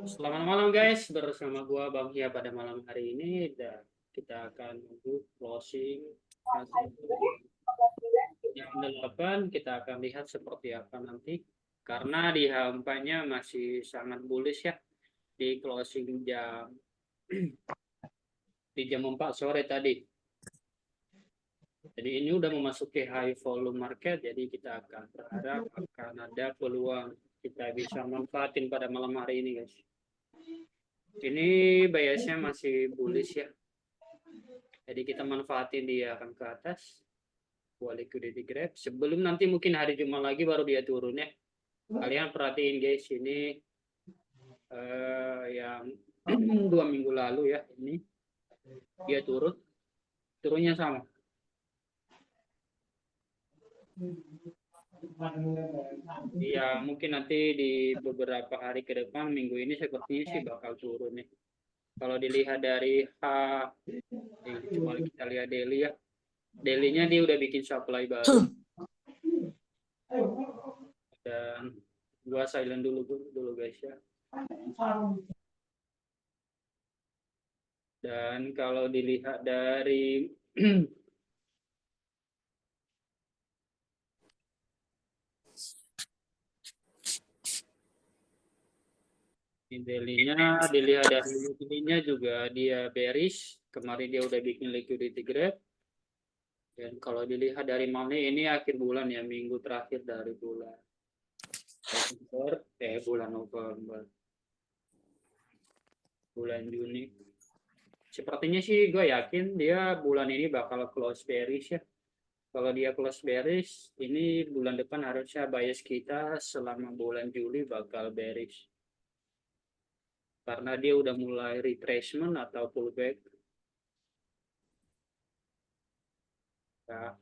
Selamat malam guys, bersama gua Bang Hia pada malam hari ini dan kita akan menunggu closing hasil jam 8. Kita akan lihat seperti apa nanti karena di hampanya masih sangat bullish ya di closing di jam 4 sore tadi. Jadi ini udah memasuki high volume market, jadi kita akan berharap akan ada peluang kita bisa manfaatin pada malam hari ini guys. Ini biasnya masih bullish ya. Jadi kita manfaatin dia akan ke atas buat liquidity grab. Sebelum nanti mungkin hari Jumat lagi baru dia turun ya. Kalian perhatiin guys ini yang 2 minggu lalu ya ini dia turunnya sama. Ya mungkin nanti di beberapa hari ke depan minggu ini sepertinya sih bakal turun nih. Kalau dilihat dari cuma kita lihat daily ya. Daily-nya dia udah bikin supply baru dan gua silent dulu guys ya. Dan kalau dilihat dari daily-nya, dilihat dari liquidity-nya juga dia bearish. Kemarin dia udah bikin liquidity grab. Dan kalau dilihat dari money ini akhir bulan ya, minggu terakhir dari bulan November, bulan Juni. Sepertinya sih gue yakin dia bulan ini bakal close bearish ya. Kalau dia close bearish, ini bulan depan harusnya bias kita selama bulan Juli bakal bearish. Karena dia udah mulai retracement atau pullback. Nah,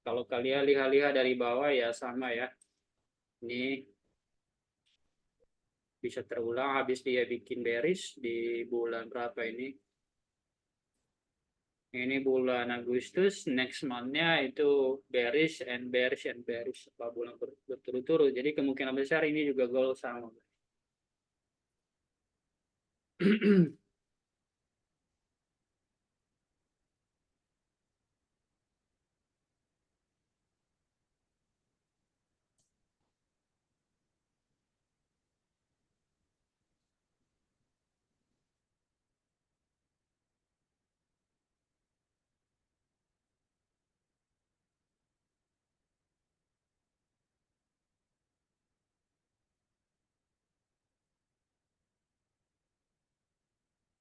kalau kalian lihat-lihat dari bawah ya sama ya. Ini bisa terulang habis dia bikin bearish di bulan berapa ini? Ini bulan Agustus, next month-nya itu bearish and bearish and bearish setelah bulan berturut-turut. Jadi kemungkinan besar ini juga goal sama.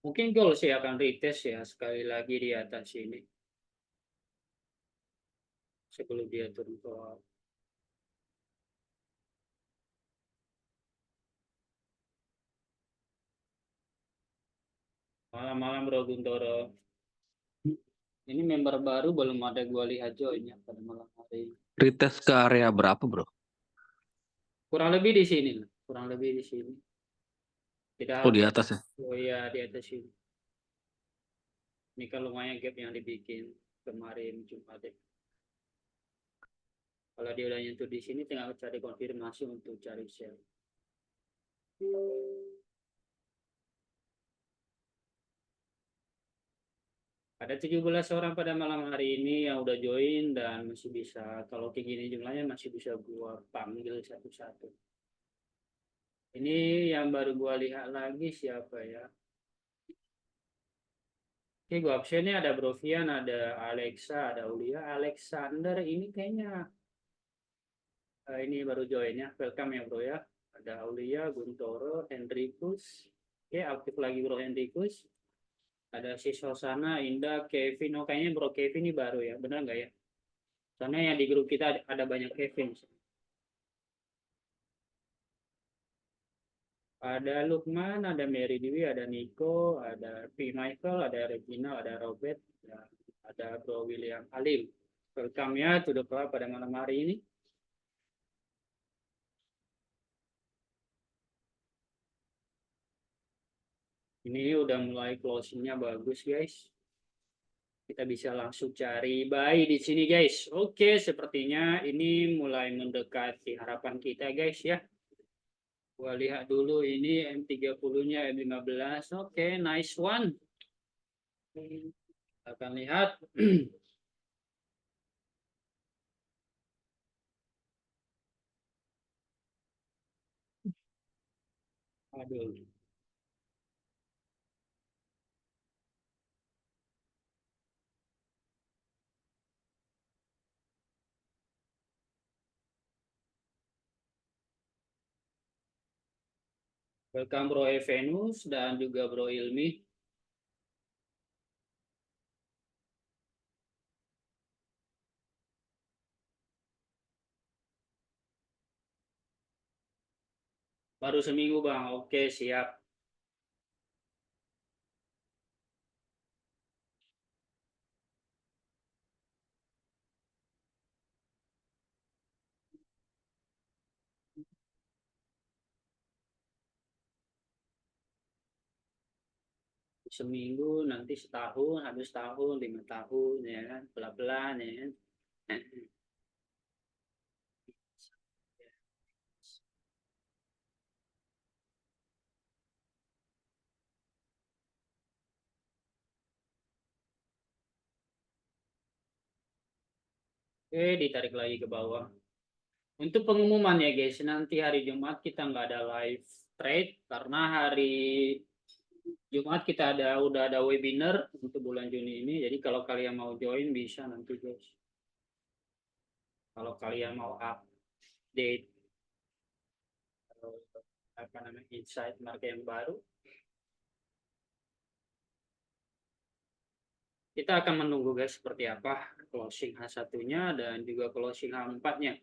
Mungkin goal sih akan retest ya sekali lagi di atas ini sebelum dia turun ke bawah. Malam-malam Bro Guntoro. Ini member baru belum ada gua lihat joinnya pada malam hari ini. Retest ke area berapa, bro? Kurang lebih di sini lah. Kurang lebih di sini. Tidak Oh, di harus. atas ya? Oh iya di atas ini. Ini kan lumayan gap yang dibikin kemarin Jumat ya. Kalau dia udah nyentuh di sini tinggal cari konfirmasi untuk cari sell. Ada 17 orang pada malam hari ini yang udah join dan masih bisa, kalau kayak gini jumlahnya masih bisa gua panggil satu-satu. Ini yang baru gua lihat lagi siapa ya? Oke, gua absennya ada Brovian, ada Alexa, ada Aulia, Alexander ini kayaknya ini baru join ya. Welcome ya bro ya. Ada Aulia, Guntoro, Hendrikus. Oke, aktif lagi bro Hendrikus. Ada si Sosana, Indah, Kevin. Oh kayaknya bro Kevin ini baru ya. Benar nggak ya? Soalnya yang di grup kita ada banyak Kevin. Ada Lukman, ada Mary Dewi, ada Nico, ada P. Michael, ada Regina, ada Robert, dan ada Bro William Halim. Welcome ya to the club pada malam hari ini. Ini udah mulai closingnya bagus guys. Kita bisa langsung cari buy di sini guys. Oke, sepertinya ini mulai mendekati harapan kita guys ya. Gua lihat dulu ini M30-nya M15. Oke, nice one. Kita akan lihat. Aduh. Welcome Bro Evenus dan juga Bro Ilmi. Baru seminggu Bang. Oke, siap. Seminggu, nanti setahun, habis tahun, 5 tahun, ya kan? Pelan-pelan, ya kan? Oke, ditarik lagi ke bawah. Untuk pengumuman ya guys, nanti hari Jumat kita nggak ada live trade karena hari Jumat kita udah ada webinar untuk bulan Juni ini. Jadi kalau kalian mau join bisa nanti guys. Kalau kalian mau update atau apa namanya insight market yang baru, kita akan menunggu guys seperti apa closing H1-nya dan juga closing H4-nya.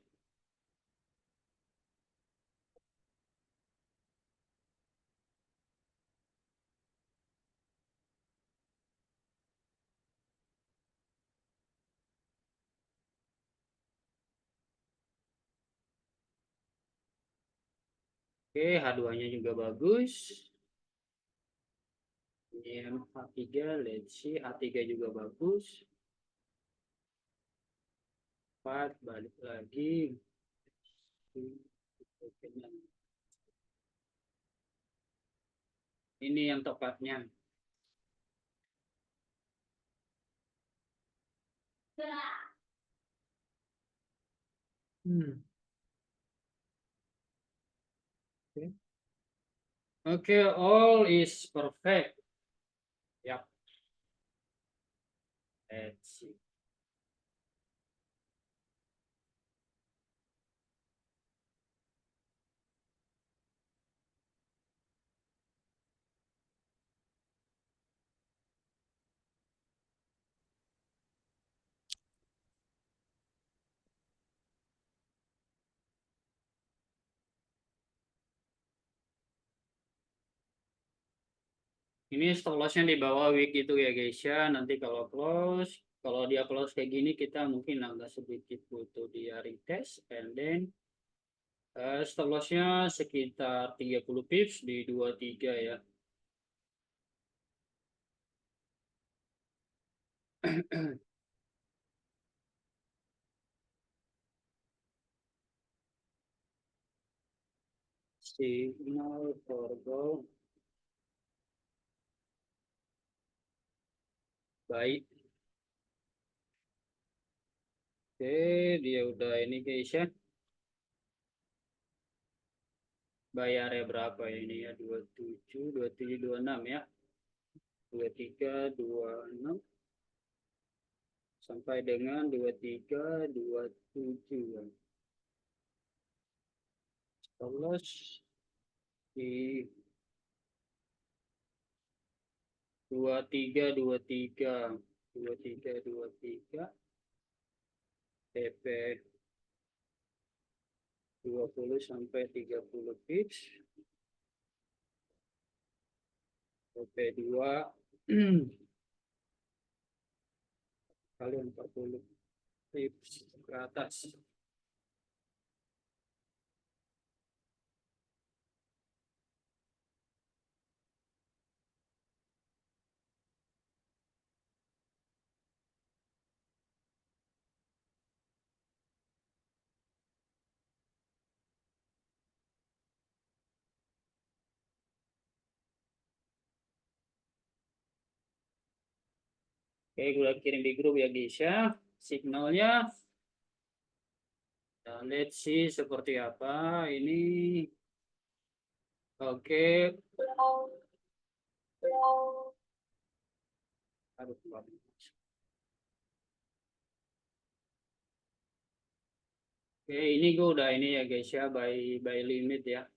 Oke, H2-nya juga bagus. Ini H3, let's see, H3 juga bagus. 4, balik lagi. Ini yang tepatnya. Hmm. Oke, okay, all is perfect. Yap, let's see. Ini stop lossnya di bawah week itu ya guys ya. Nanti kalau dia close kayak gini kita mungkin agak sedikit butuh dia retest and then stop lossnya sekitar 30 pips di 23 ya. Signal for go. Baik. Oke, dia udah ini guys ya. Bayarnya berapa ini ya? 27, 27, 26 ya. 23, 26 sampai dengan 23, 27 ya. Terus di 23, 23, 23, 23, TP 20 sampai 30 pips, TP 2 kali 40 pips ke atas. Oke, gue udah kirim di grup ya guys ya. Signalnya. Nah, let's see seperti apa ini. Oke. Aduh, oke, ini gue udah ini ya guys ya, by limit ya.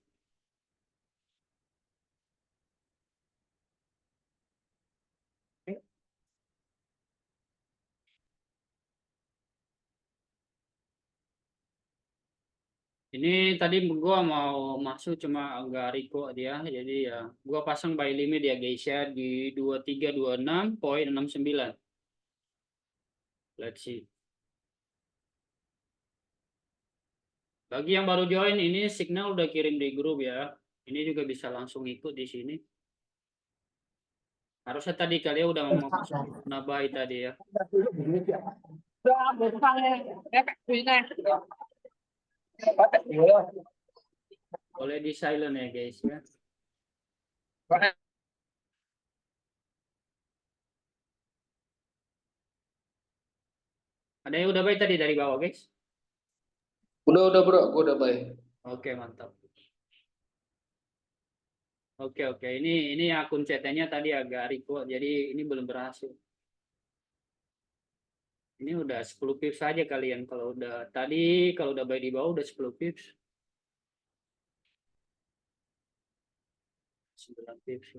Ini tadi gua mau masuk cuma agak Riko dia, jadi ya gua pasang by limit ya guys ya di 2326,69. Let's see. Bagi yang baru join ini signal udah kirim di grup ya. Ini juga bisa langsung ikut di sini. Harusnya tadi kalian udah mau masuk nabai tadi ya. Boleh di silent ya guys ya. Ada yang udah baik tadi dari bawah guys? Udah bro, gua udah baik. Oke, mantap. Oke. Ini akun CT-nya tadi agak Riko, jadi ini belum berhasil. Ini udah 10 pips saja kalian kalau udah tadi kalau udah baik di bawah udah 10 pips. 9 pips.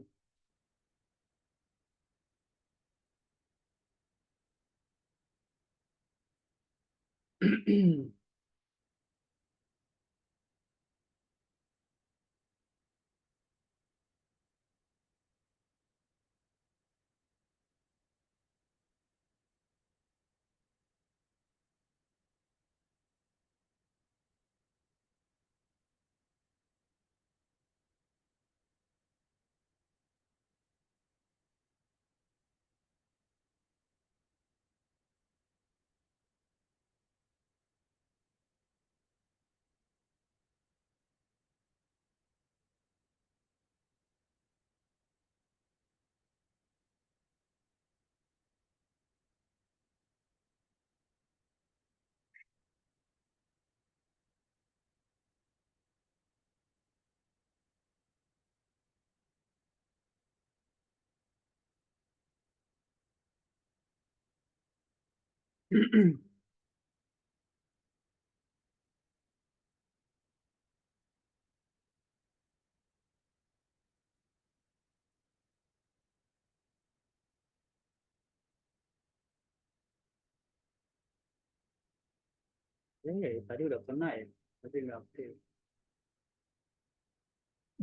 Tadi udah pernah ya, tapi nggak aktif.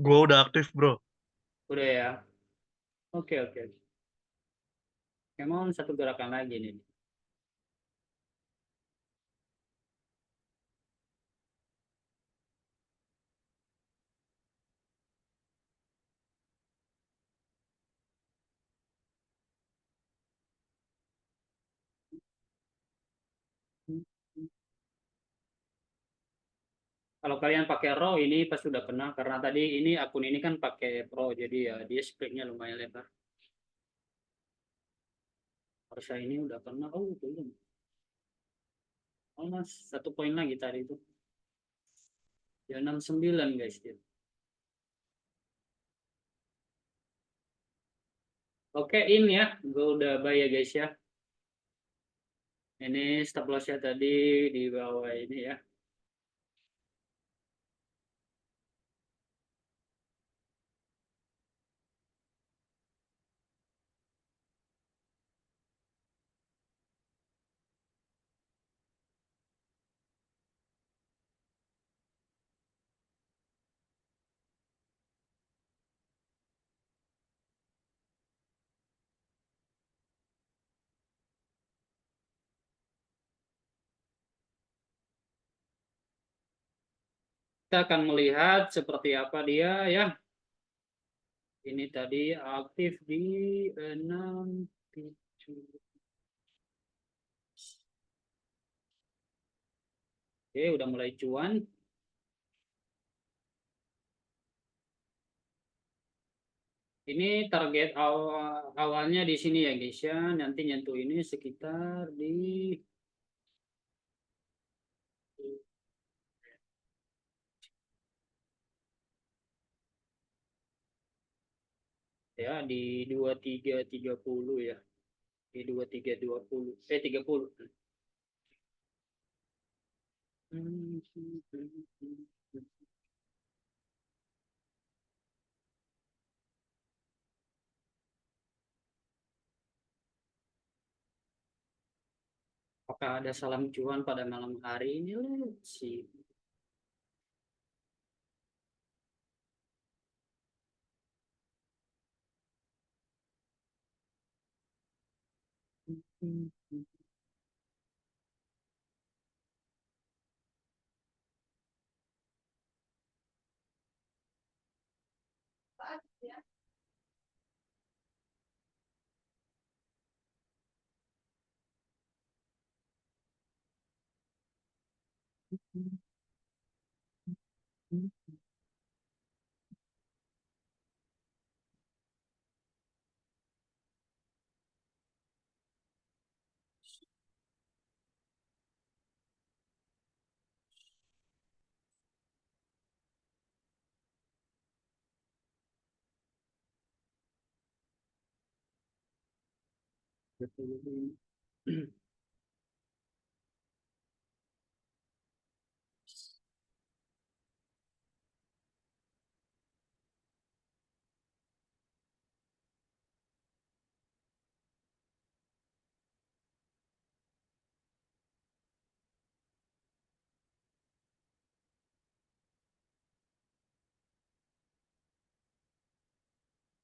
Gua udah aktif, bro. Udah ya. Oke. Emang satu gerakan lagi nih. Kalau kalian pakai raw ini pasti udah kena karena tadi ini akun ini kan pakai pro jadi ya dia splitnya lumayan lebar. Harusnya ini udah kena. Oh belum. Oh mas 1 poin lagi tadi itu. Ya 69 guys dia. Oke in ya, gue udah bayar guys ya. Ini stop lossnya tadi di bawah ini ya. Kita akan melihat seperti apa dia ya. Ini tadi aktif di 6, 7. Oke, udah mulai cuan. Ini target awalnya di sini ya guys ya. Nanti nyentuh ini sekitar di ya di 2330 ya. Di 2320. 30. Apakah ada salam cuan pada malam hari ini? Let's see.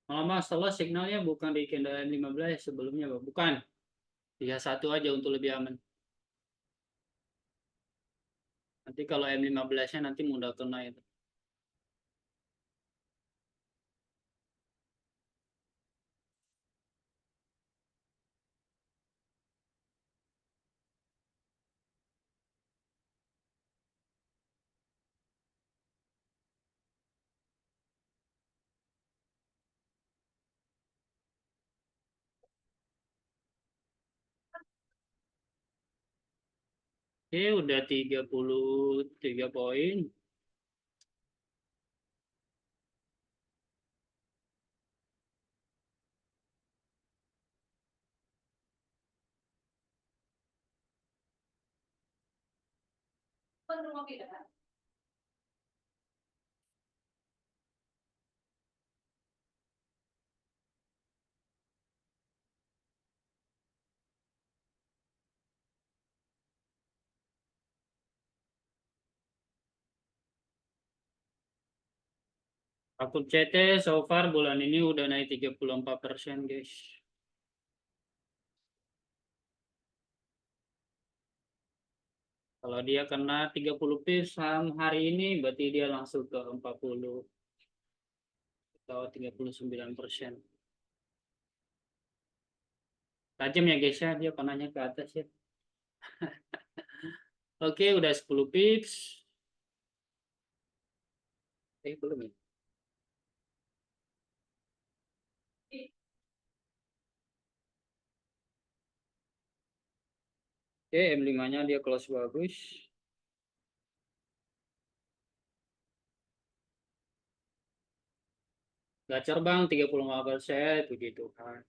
Lama setelah signalnya bukan di kendaraan 15 sebelumnya, Bang. Bukan. Tiga satu aja untuk lebih aman. Nanti kalau M15-nya nanti mudah kena itu. Oke, udah 33 poin. Akun CT so far bulan ini udah naik 34%, guys. Kalau dia kena 30 pips hari ini, berarti dia langsung ke 40 atau 39%. Tajam ya guys ya, dia panahnya ke atas ya. Oke, udah 10 pips. Belum ya? Oke, M5-nya dia close bagus. Gacor bang, 35%, puji Tuhan.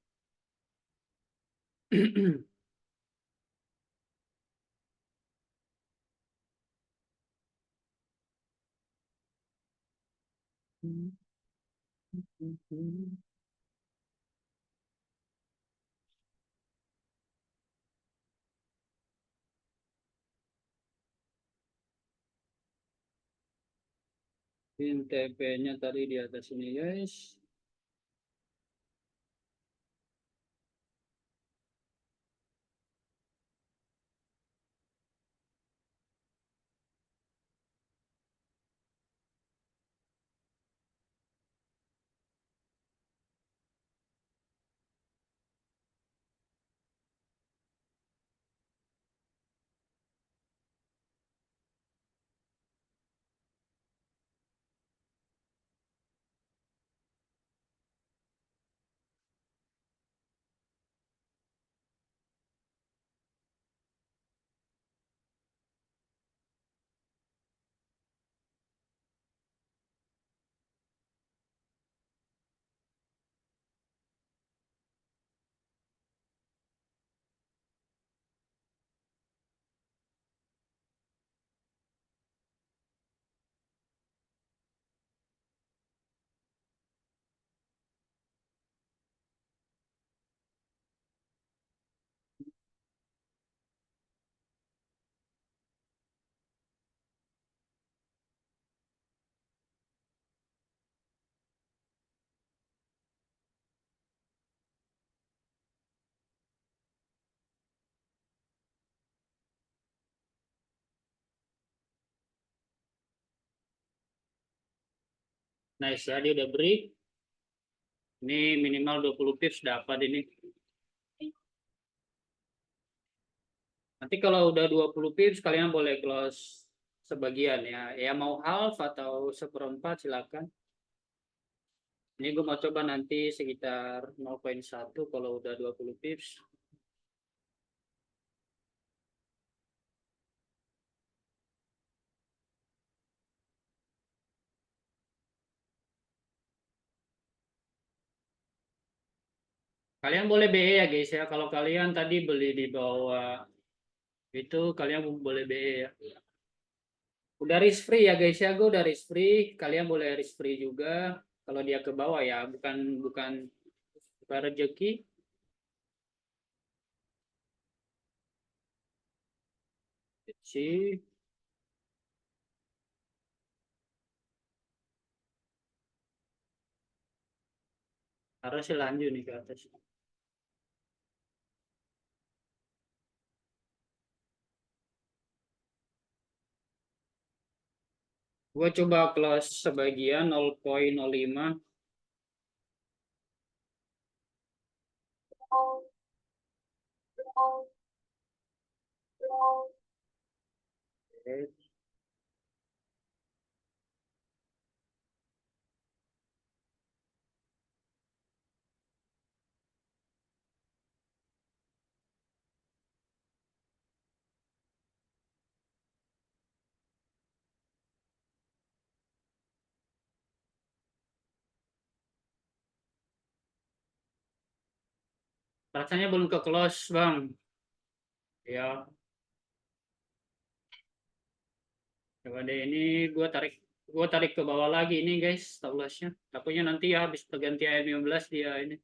TP-nya tadi di atas ini guys. Nice ya, dia udah break. Ini minimal 20 pips dapat ini. Nanti kalau udah 20 pips kalian boleh close sebagian ya. Ya mau half atau seperempat silakan. Ini gue mau coba nanti sekitar 0,1 kalau udah 20 pips. Kalian boleh BE ya guys ya. Kalau kalian tadi beli di bawah itu kalian boleh BE ya. Udah risk free ya guys ya. Gue udah risk free. Kalian boleh risk free juga. Kalau dia ke bawah ya, bukan bukan bukan rezeki. Sih. Harus sih lanjut nih ke atas. Gue coba close sebagian 0,05. Oke. Rasanya belum ke close bang. Ya, coba deh ini gue tarik ke bawah lagi ini guys, stop lossnya. Takutnya nanti ya habis perganti AM15 dia ini.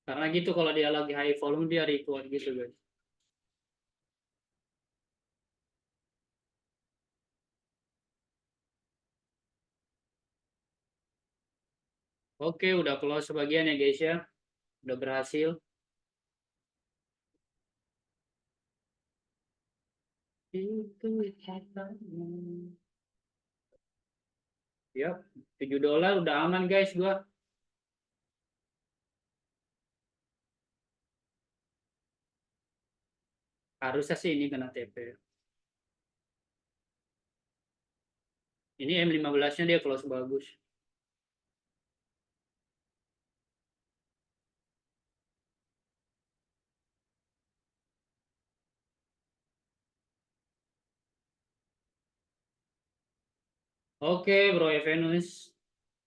Karena gitu kalau dia lagi high volume dia record gitu guys. Oke, udah close sebagian ya guys ya. Udah berhasil. Itu katanya. Yap, $7 udah aman guys gua. Harusnya sih ini kena TP. Ini M15-nya dia close bagus. Oke, Bro Evenus.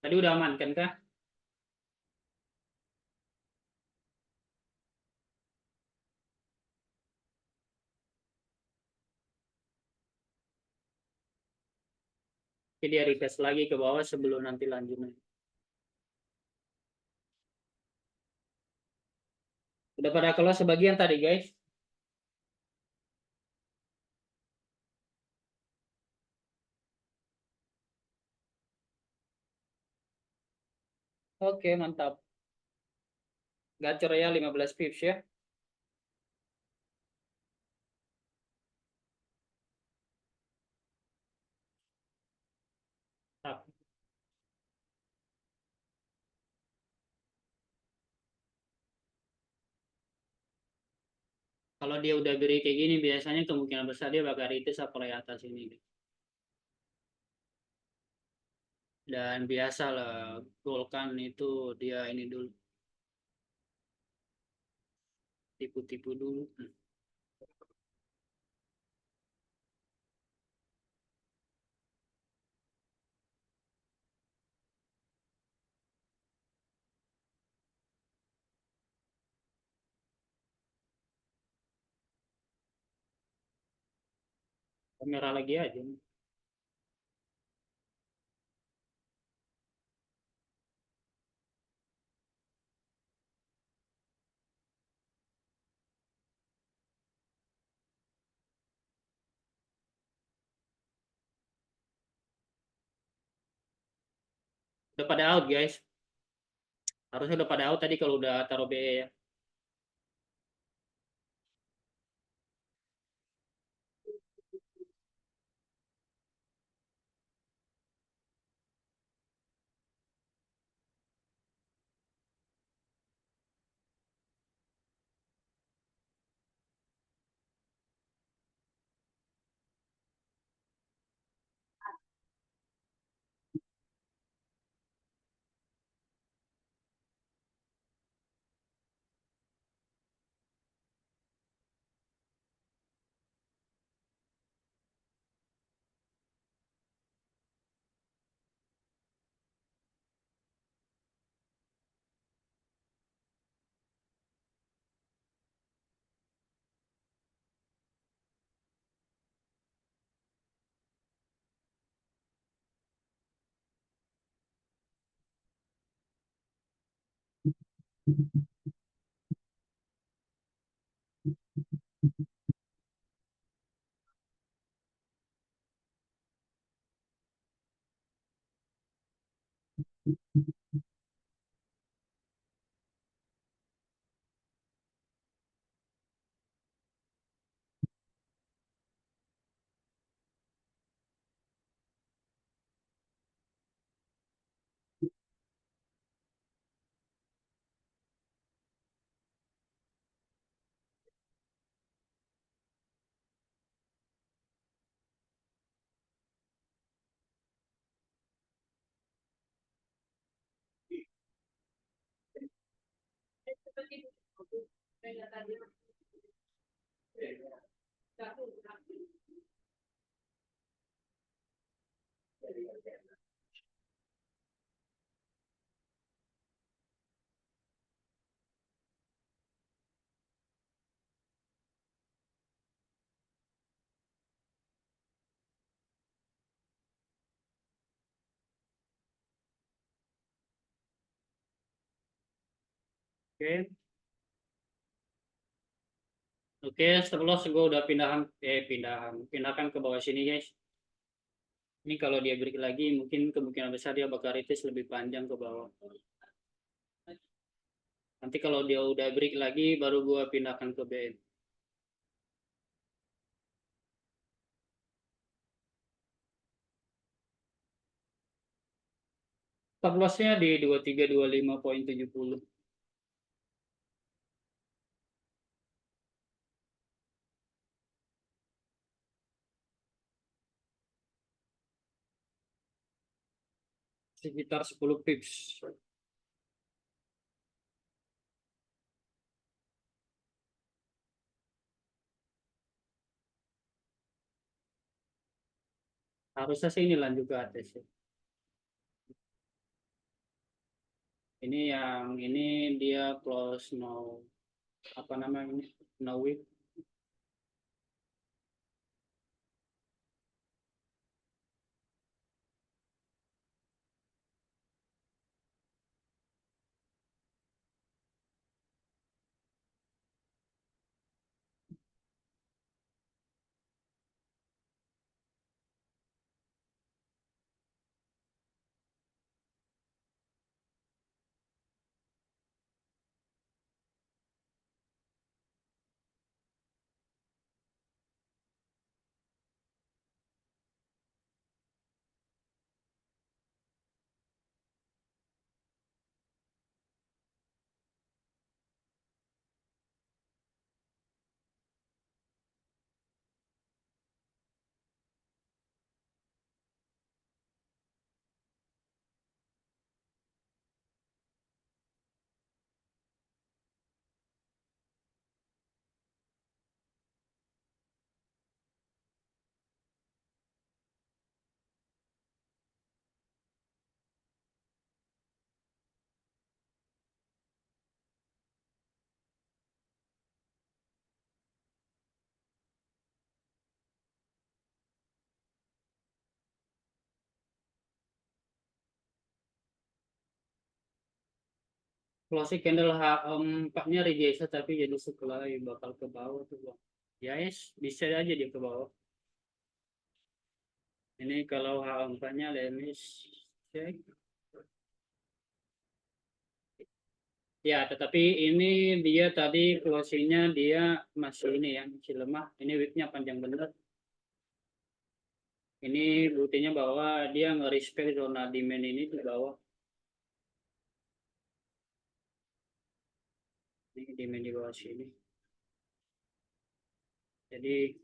Tadi udah aman kan kah? Oke, dia request lagi ke bawah sebelum nanti lanjutnya. Udah pada keluar sebagian tadi guys. Oke, mantap. Gacor ya 15 pips ya. Nah, kalau dia udah beri kayak gini biasanya kemungkinan besar dia bakal retest supply atas ini. Dan biasa lah Golkan itu dia ini dulu tipu-tipu dulu. Merah lagi aja. Udah pada out guys. Harusnya udah pada out tadi kalau udah taruh BE ya. Oke. Oke, setelah gue udah pindahkan ke bawah sini guys. Ini kalau dia break lagi, mungkin kemungkinan besar dia bakal retest lebih panjang ke bawah. Nanti kalau dia udah break lagi, baru gue pindahkan ke BN. Stop loss-nya di 2325,70. Sekitar 10 pips. Harusnya sih ini lanjut ke atas ya. Ini yang ini dia close no, apa namanya ini, no wick. Closing candle H4-nya rejection tapi jadi supply bakal ke bawah tuh bang. Ya yes, bisa aja dia ke bawah. Ini kalau H4-nya lemis cek. Ya, tetapi ini dia tadi closingnya dia masih ini ya, masih lemah. Ini wicknya panjang bener. Ini buktinya bahwa dia nge-respect zona demand ini di bawah. Ini demand di bawah sini. Jadi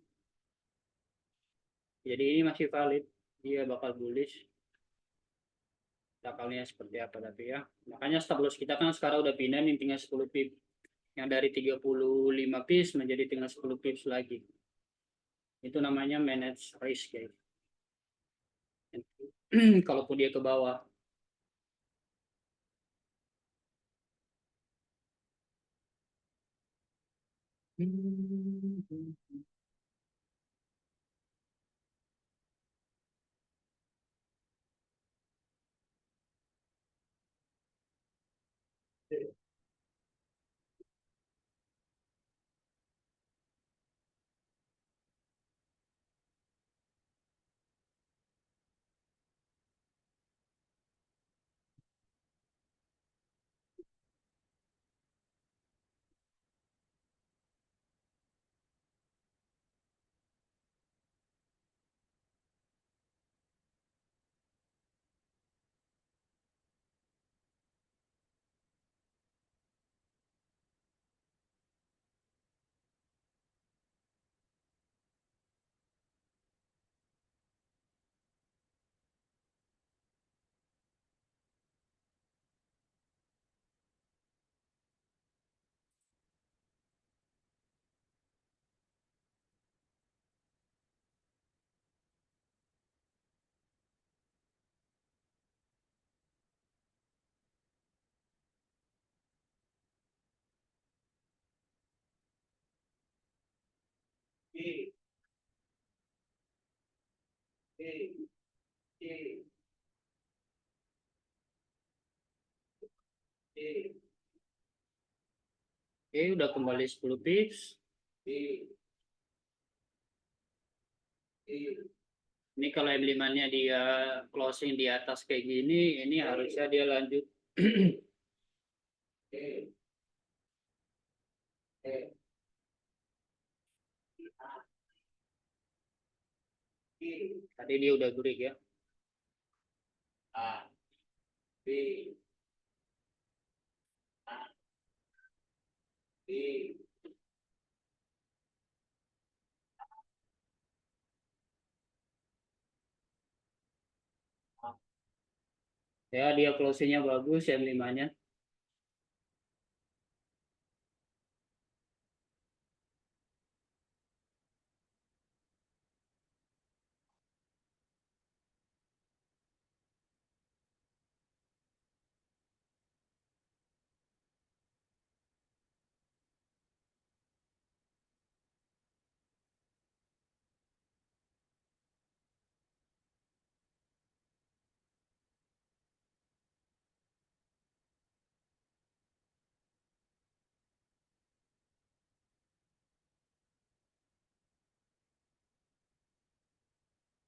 jadi ini masih valid. Dia bakal bullish. Bakalnya seperti apa tapi ya. Makanya stop loss kita kan sekarang udah pindah nih tinggal 10 pip. Yang dari 35 pips menjadi tinggal 10 pips lagi. Itu namanya manage risk guys. Kalaupun dia ke bawah. Oke, udah kembali 10 pips. Ini kalau M5-nya dia closing di atas kayak gini, ini harusnya dia lanjut. Tadi dia udah break ya. Ya, dia closingnya bagus M5-nya.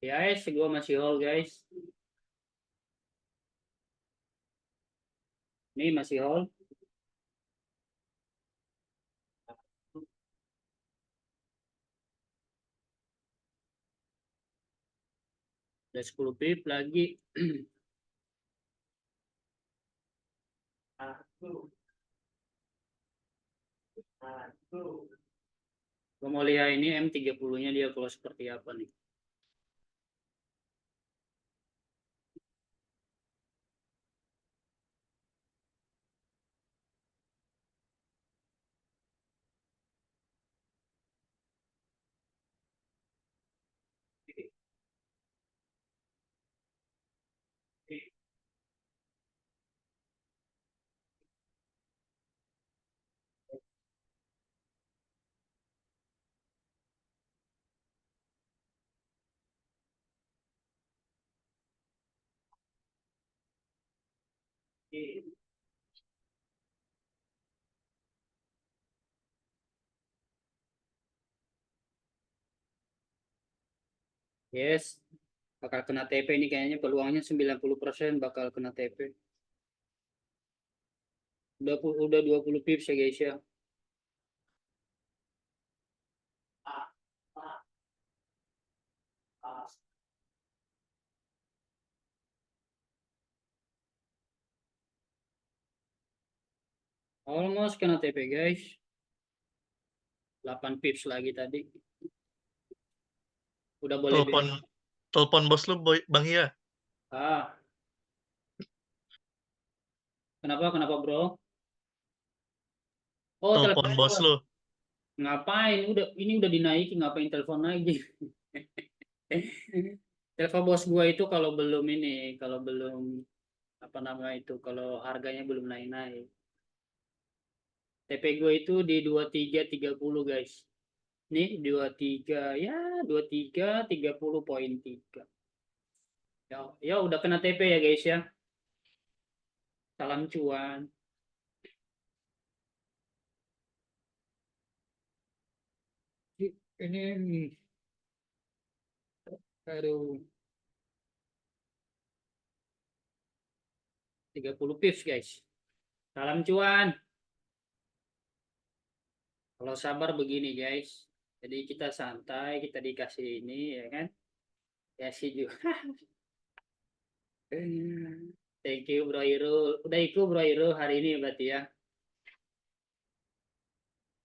Ya, guys, gua masih hold, guys. Ini masih hold. Udah 10 pip lagi. Gua mau lihat ini M30-nya dia close seperti apa nih. Yes, bakal kena TP ini kayaknya peluangnya 90% bakal kena TP. Udah 20 pips ya guys ya. Almost kena TP guys. 8 pips lagi tadi. Udah boleh Telepon bos lu, Bang Iya. Ah, kenapa bro? Oh, Telepon telepon bos gua. lu. Ngapain? Ini udah dinaikin, ngapain telepon lagi? Telepon bos gua itu kalau belum apa nama itu, kalau harganya belum naik-naik. TP gue itu di 23.30 guys. Nih 23 ya 23.30.3. Ya udah kena TP ya guys ya. Salam cuan. Ini aduh 30 pips guys. Salam cuan. Kalau sabar begini guys. Jadi kita santai, kita dikasih ini ya kan. Ya sih juga. Thank you Bro Irul. Udah ikut Bro Irul hari ini berarti ya.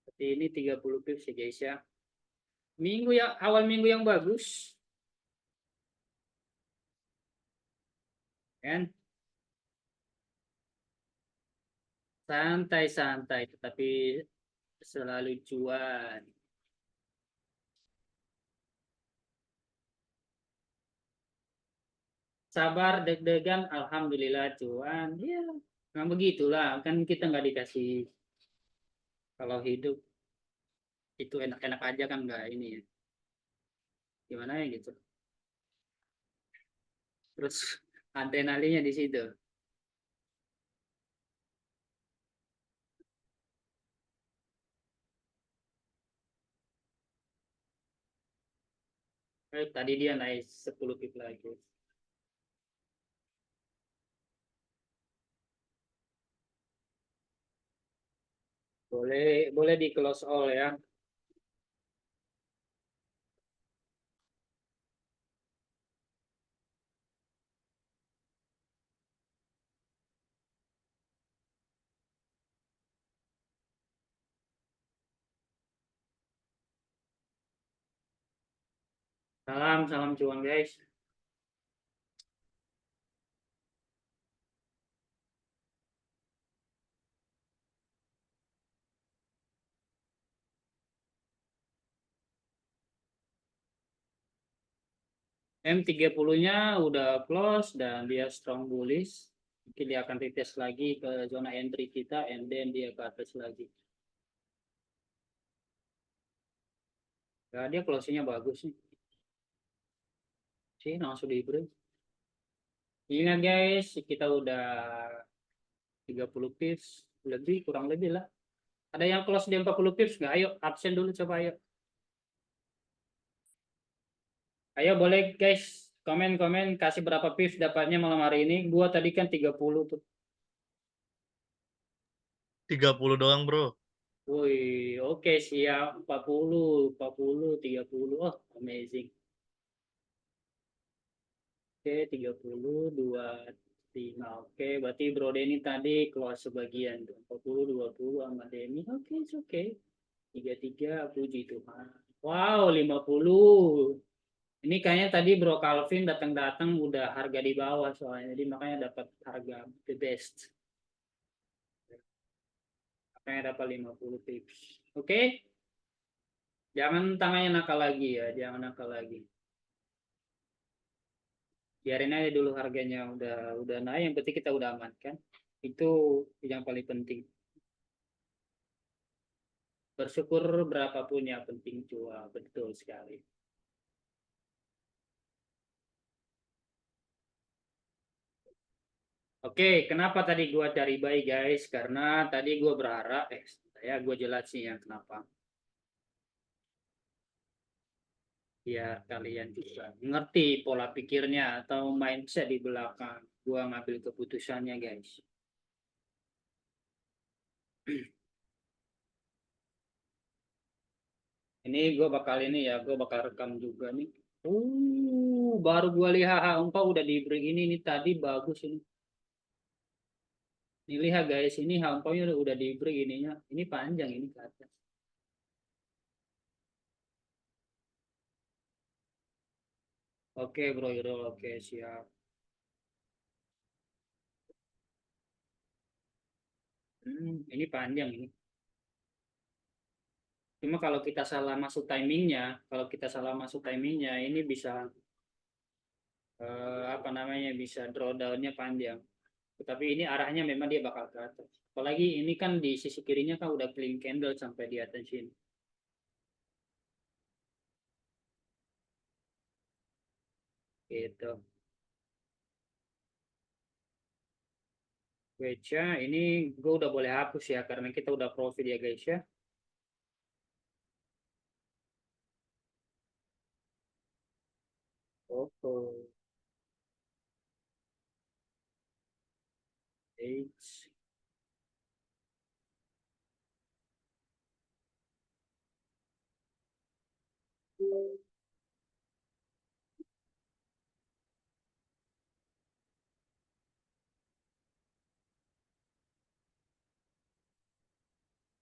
Berarti ini 30 pips ya guys ya. Awal minggu yang bagus. Kan? Santai-santai tetapi selalu cuan. Sabar deg-degan alhamdulillah cuan. Ya, nah begitulah kan kita nggak dikasih kalau hidup itu enak-enak aja kan nggak ini ya. Gimana ya gitu. Terus adrenalinnya di situ. Tadi dia naik 10 pip lagi. Boleh di close all ya. Salam cuan guys. M30-nya udah close dan dia strong bullish. Mungkin dia akan retest lagi ke zona entry kita and then dia ke atas lagi. Ya, dia closing-nya bagus nih. Sih, langsung di break. Ingat guys, kita udah 30 pips lebih, kurang lebih lah. Ada yang close di 40 pips nggak? Ayo, absen dulu coba ayo. Ayo boleh guys, komen-komen kasih berapa pips dapatnya malam hari ini. Gua tadi kan 30 tuh. 30 doang, bro. Wih, oke siap. 40, 40, 30. Oh, amazing. Oke, 30, 25. Oke, berarti Bro Denny tadi keluar sebagian tuh. 40, 20 sama Denny. Oke, it's oke. 33, puji Tuhan. Wow, 50. Ini kayaknya tadi Bro Calvin datang-datang udah harga di bawah soalnya. Jadi makanya dapat harga the best. Makanya dapat 50 pips. Oke? Jangan tangannya nakal lagi ya, jangan nakal lagi. Biarin aja dulu harganya udah naik, yang penting kita udah amankan. Itu yang paling penting. Bersyukur berapapun yang penting jual, betul sekali. Oke, kenapa tadi gua cari buy guys? Karena tadi gua berharap, gua jelasin ya kenapa. Ya kalian juga ngerti pola pikirnya atau mindset di belakang gua ngambil keputusannya guys. Ini gue bakal rekam juga nih. Baru gue lihat H4 udah di break ini tadi bagus ini. Ini lihat guys, ini H4-nya udah di break ininya. Ini panjang ini ke atas. Oke bro Irul, oke siap. Ini panjang ini. Cuma kalau kita salah masuk timingnya, ini bisa apa namanya bisa drawdownnya panjang. Tetapi ini arahnya memang dia bakal ke atas. Apalagi ini kan di sisi kirinya kan udah clean candle sampai di atas sini. Gitu. Wecha ini gue udah boleh hapus ya karena kita udah profit ya guys ya. Oke. H.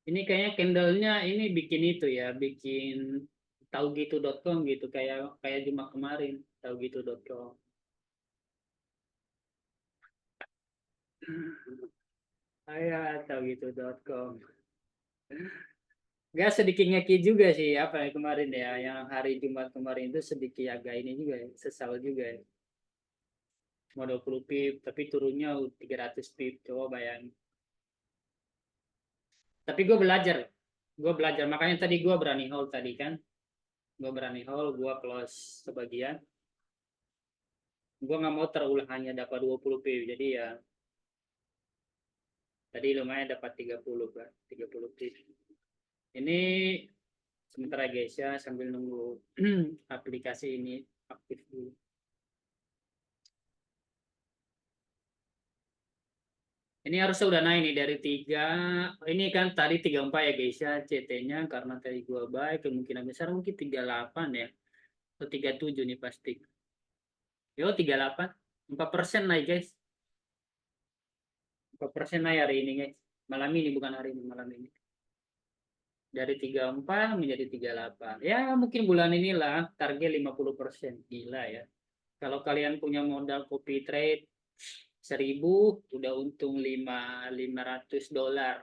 Ini kayaknya candlenya ini bikin itu ya, bikin tahu gitu.com gitu kayak kayak Jumat kemarin tahu gitu.com. Ayah tahu gitu.com. Gak sedikit ngeki juga sih apa ya kemarin ya yang hari Jumat kemarin itu sedikit agak ini juga ya, sesal juga ya. Cuma 20 pip tapi turunnya 300 pip coba bayangin. Tapi gue belajar Gue belajar, makanya tadi gue berani hold tadi kan. Gue berani hold, gue close sebagian. Gue nggak mau terulang hanya dapat 20 PU. Jadi ya tadi lumayan dapat 30 kan, 30 PU. Ini sementara guys ya, sambil nunggu aplikasi ini aktif dulu. Ini harusnya udah naik nih dari 3. Ini kan tadi 34 ya guys ya CT-nya, karena tadi gua baik kemungkinan besar mungkin 38 ya atau 37 nih pasti. Yo 38, 4% naik guys. 4% naik hari ini guys. Malam ini bukan hari ini, malam ini. Dari 34 menjadi 38. Ya mungkin bulan inilah target 50%. Gila ya. Kalau kalian punya modal copy trade 1.000 udah untung 500 dolar,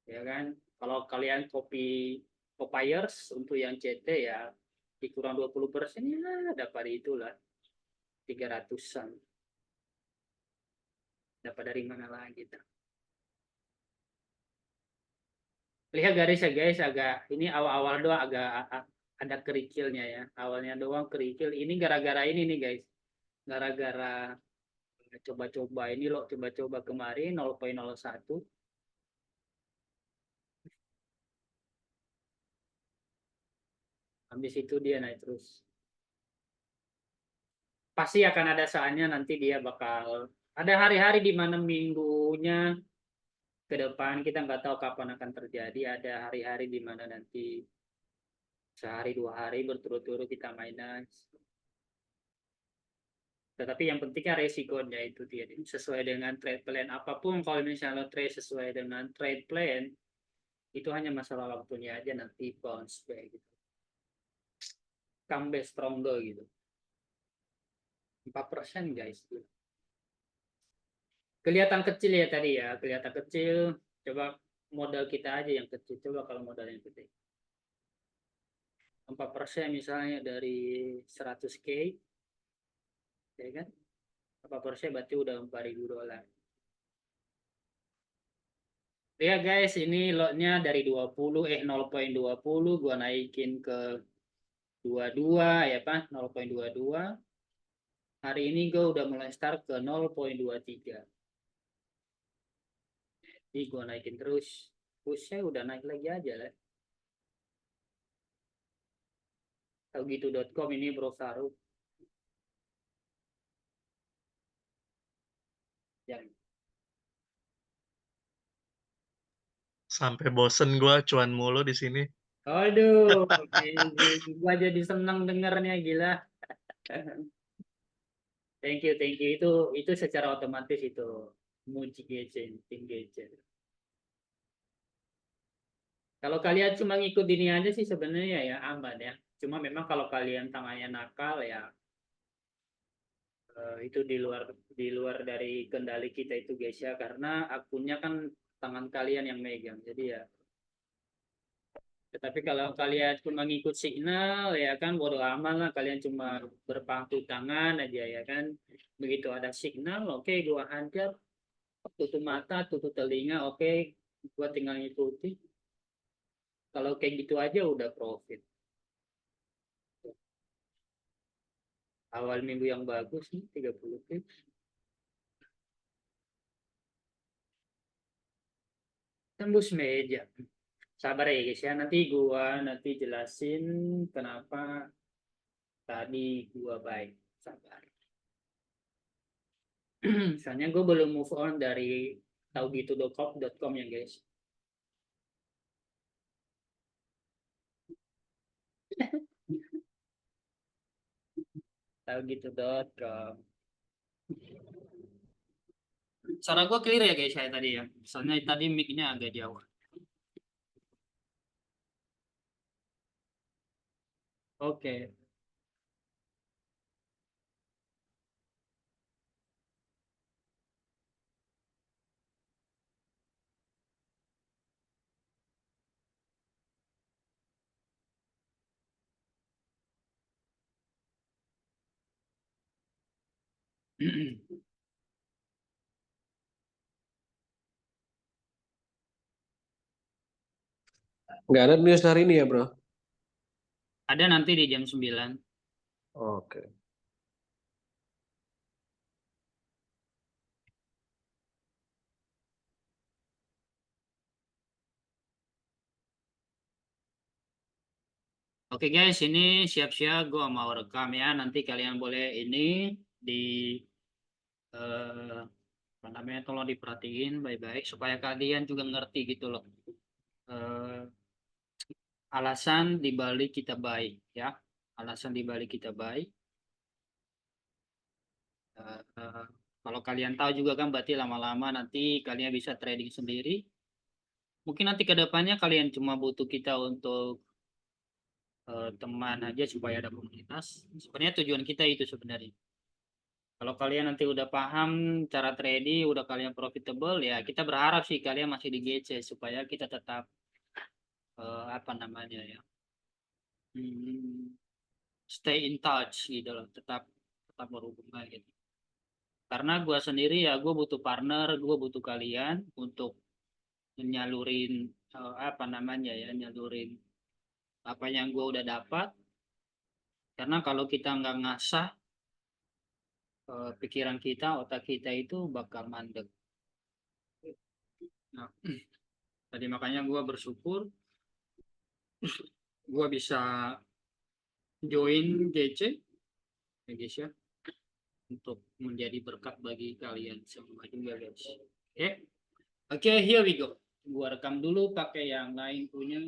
ya kan? Kalau kalian copiers untuk yang CT ya dikurang 20% ya dapat itulah 300-an. Dapat dari mana lagi? Lihat garis ya guys, agak ini awal-awal doang agak ada kerikilnya ya. Awalnya doang kerikil. Ini gara-gara ini nih guys. Gara-gara coba-coba ini loh, coba-coba kemarin 0,01. Habis itu dia naik terus. Pasti akan ada saatnya nanti dia bakal ada hari-hari di mana minggunya ke depan kita nggak tahu kapan akan terjadi. Ada hari-hari di mana nanti sehari 2 hari berturut-turut kita minus. Tetapi yang pentingnya resikonya itu dia sesuai dengan trade plan apapun. Kalau misalnya trade sesuai dengan trade plan itu hanya masalah waktunya aja, nanti bounce back gitu, come back stronger gitu. 4% guys, kelihatan kecil ya tadi ya, kelihatan kecil. Coba modal kita aja yang kecil, coba kalau modal yang gede 4% misalnya dari 100K, ya kan? 4% berarti udah 4.000 dolar. Ya guys, ini lotnya dari 0,20 gua naikin ke 22 ya Pak, 0,22. Hari ini gua udah mulai start ke 0,23. Jadi gua naikin terus. Pushnya udah naik lagi aja lah. Tahu gitu.com ini Bro Farouk. Yang Sampai bosen gua cuan mulu di sini. aduh, gua jadi senang dengarnya gila. Thank you, thank you. Itu secara otomatis itu muji gadget, tim gadget. Kalau kalian cuma ngikut ini aja sih sebenarnya ya aman ya. Cuma memang kalau kalian tangannya nakal ya itu di luar dari kendali kita itu guys ya, karena akunnya kan tangan kalian yang megang. Jadi ya, tetapi kalau kalian cuma ngikut signal ya kan bodo amat lah, kalian cuma berpangku tangan aja ya kan. Begitu ada signal, oke gua hajar, tutup mata, tutup telinga, oke gua tinggal ngikuti. Kalau kayak gitu aja udah profit. Awal minggu yang bagus nih 30 tips. Tembus meja. Sabar ya guys ya, nanti jelasin kenapa tadi gua baik. Sabar. Soalnya gue belum move on dari taugitu.com ya guys. Taugitu.com. Suara gue clear ya guys saya tadi ya. Soalnya tadi mic-nya agak jauh. Oke. Nggak ada news hari ini ya, bro? Ada nanti di jam 9. Oke. Oke guys, ini siap-siap gue mau rekam ya. Nanti kalian boleh ini di eh, apa namanya, tolong diperhatiin baik-baik supaya kalian juga ngerti gitu loh. Eh, Alasan dibalik kita baik ya. Alasan dibalik kita baik. Eh, Kalau kalian tahu juga kan berarti lama-lama nanti kalian bisa trading sendiri. Mungkin nanti ke depannya kalian cuma butuh kita untuk teman aja supaya ada komunitas. Sebenarnya tujuan kita itu sebenarnya. Kalau kalian nanti udah paham cara trading, udah kalian profitable ya, kita berharap sih kalian masih di GC supaya kita tetap apa namanya ya, hmm, stay in touch gitu loh, tetap tetap berhubungan gitu. Karena gue sendiri ya, gue butuh partner, gue butuh kalian untuk nyalurin apa namanya ya, nyalurin apa yang gue udah dapat. Karena kalau kita nggak ngasah pikiran kita, otak kita itu bakal mandek. Nah, tadi makanya gue bersyukur gue bisa join GC ya guys ya, untuk menjadi berkat bagi kalian semua juga guys. Oke, oke, here we go. Gua rekam dulu pakai yang lain punya.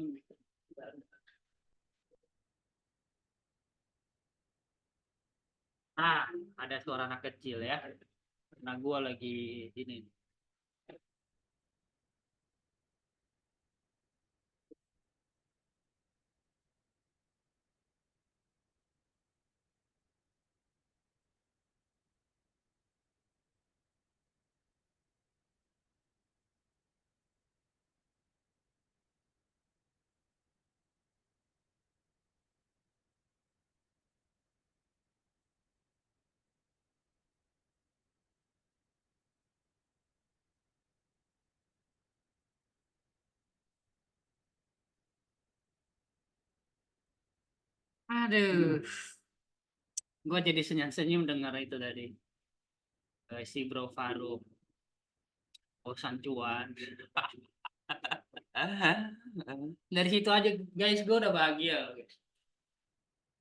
Ah, ada suara anak kecil ya. Karena gua lagi ini. Aduh, gua jadi senyum-senyum dengar itu tadi. Si Bro Faruk, bosan cuan. Dari situ aja guys, gua udah bahagia. Guys.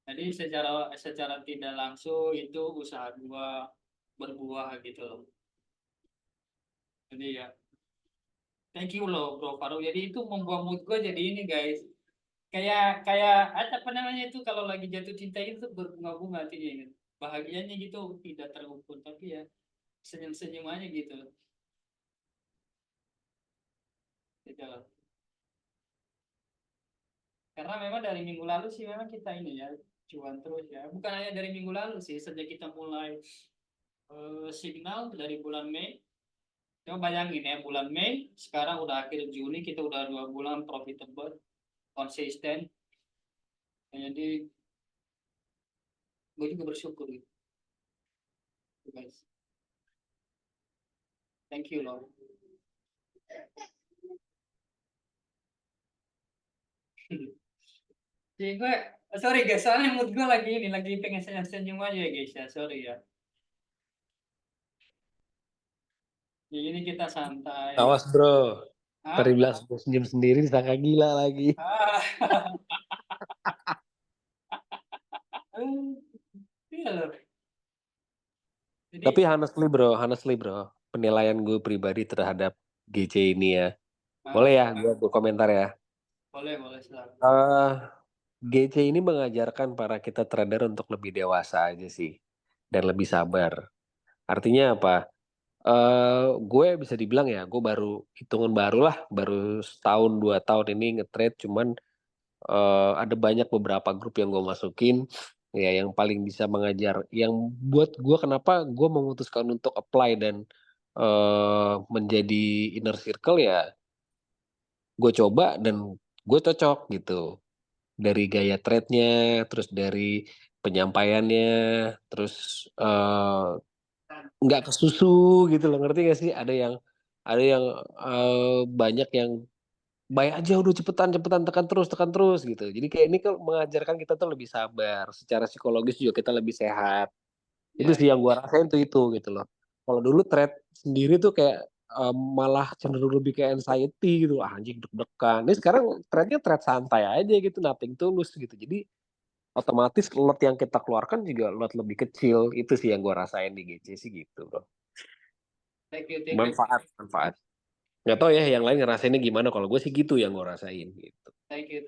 Jadi secara secara tidak langsung itu usaha gua berbuah gitu loh. Jadi ya, thank you loh Bro Faruk. Jadi itu membuat mood gue jadi ini guys. Kayak kayak apa namanya itu kalau lagi jatuh cinta itu berbunga-bunga hatinya gitu. Bahagianya gitu tidak terukur tapi ya senyum-senyum aja gitu. Gitu loh. Karena memang dari minggu lalu sih memang kita ini ya cuan terus ya. Bukan hanya dari minggu lalu sih sejak kita mulai signal dari bulan Mei. Coba bayangin ya bulan Mei sekarang udah akhir Juni kita udah 2 bulan profitable konsisten. Jadi gue juga bersyukur gitu guys. Thank you loh. Jadi gue sorry guys, soalnya mood gue lagi ini lagi pengen senyum-senyum aja ya guys ya, sorry ya. Jadi ini kita santai. Awas, bro. Tadi Hah? bilang senyum sendiri disangka gila lagi. Ah. Iya loh. Jadi Tapi honestly bro, penilaian gue pribadi terhadap GC ini ya. Boleh ya, gue berkomentar ya. boleh silakan. Eh GC ini mengajarkan para kita trader untuk lebih dewasa aja sih. Dan lebih sabar. Artinya apa? Gue bisa dibilang ya, gue baru hitungan baru lah, baru setahun 2 tahun ini nge-trade, cuman ada banyak beberapa grup yang gue masukin, ya yang paling bisa mengajar, yang buat gue kenapa gue memutuskan untuk apply dan menjadi inner circle ya, gue coba dan gue cocok gitu. Dari gaya trade-nya, terus dari penyampaiannya, terus nggak kesusu gitu loh, ngerti gak sih? Ada yang banyak yang Baik aja udah cepetan cepetan tekan terus gitu. Jadi kayak ini kan mengajarkan kita tuh lebih sabar, secara psikologis juga kita lebih sehat. Itu Ya, sih yang gua rasain tuh itu gitu loh. Kalau dulu thread sendiri tuh kayak, malah cenderung lebih ke anxiety gitu, "Ah, anjing deg-degan." Ini sekarang thread-nya thread santai aja gitu, nothing tulus gitu. Jadi otomatis load yang kita keluarkan juga load lebih kecil, itu sih yang gua rasain di GC sih gitu, Bro. thank you, thank you, Manfaat manfaat. Nggak tahu ya yang lain ngerasainnya gimana, kalau gue sih gitu yang gue rasain gitu. thank you.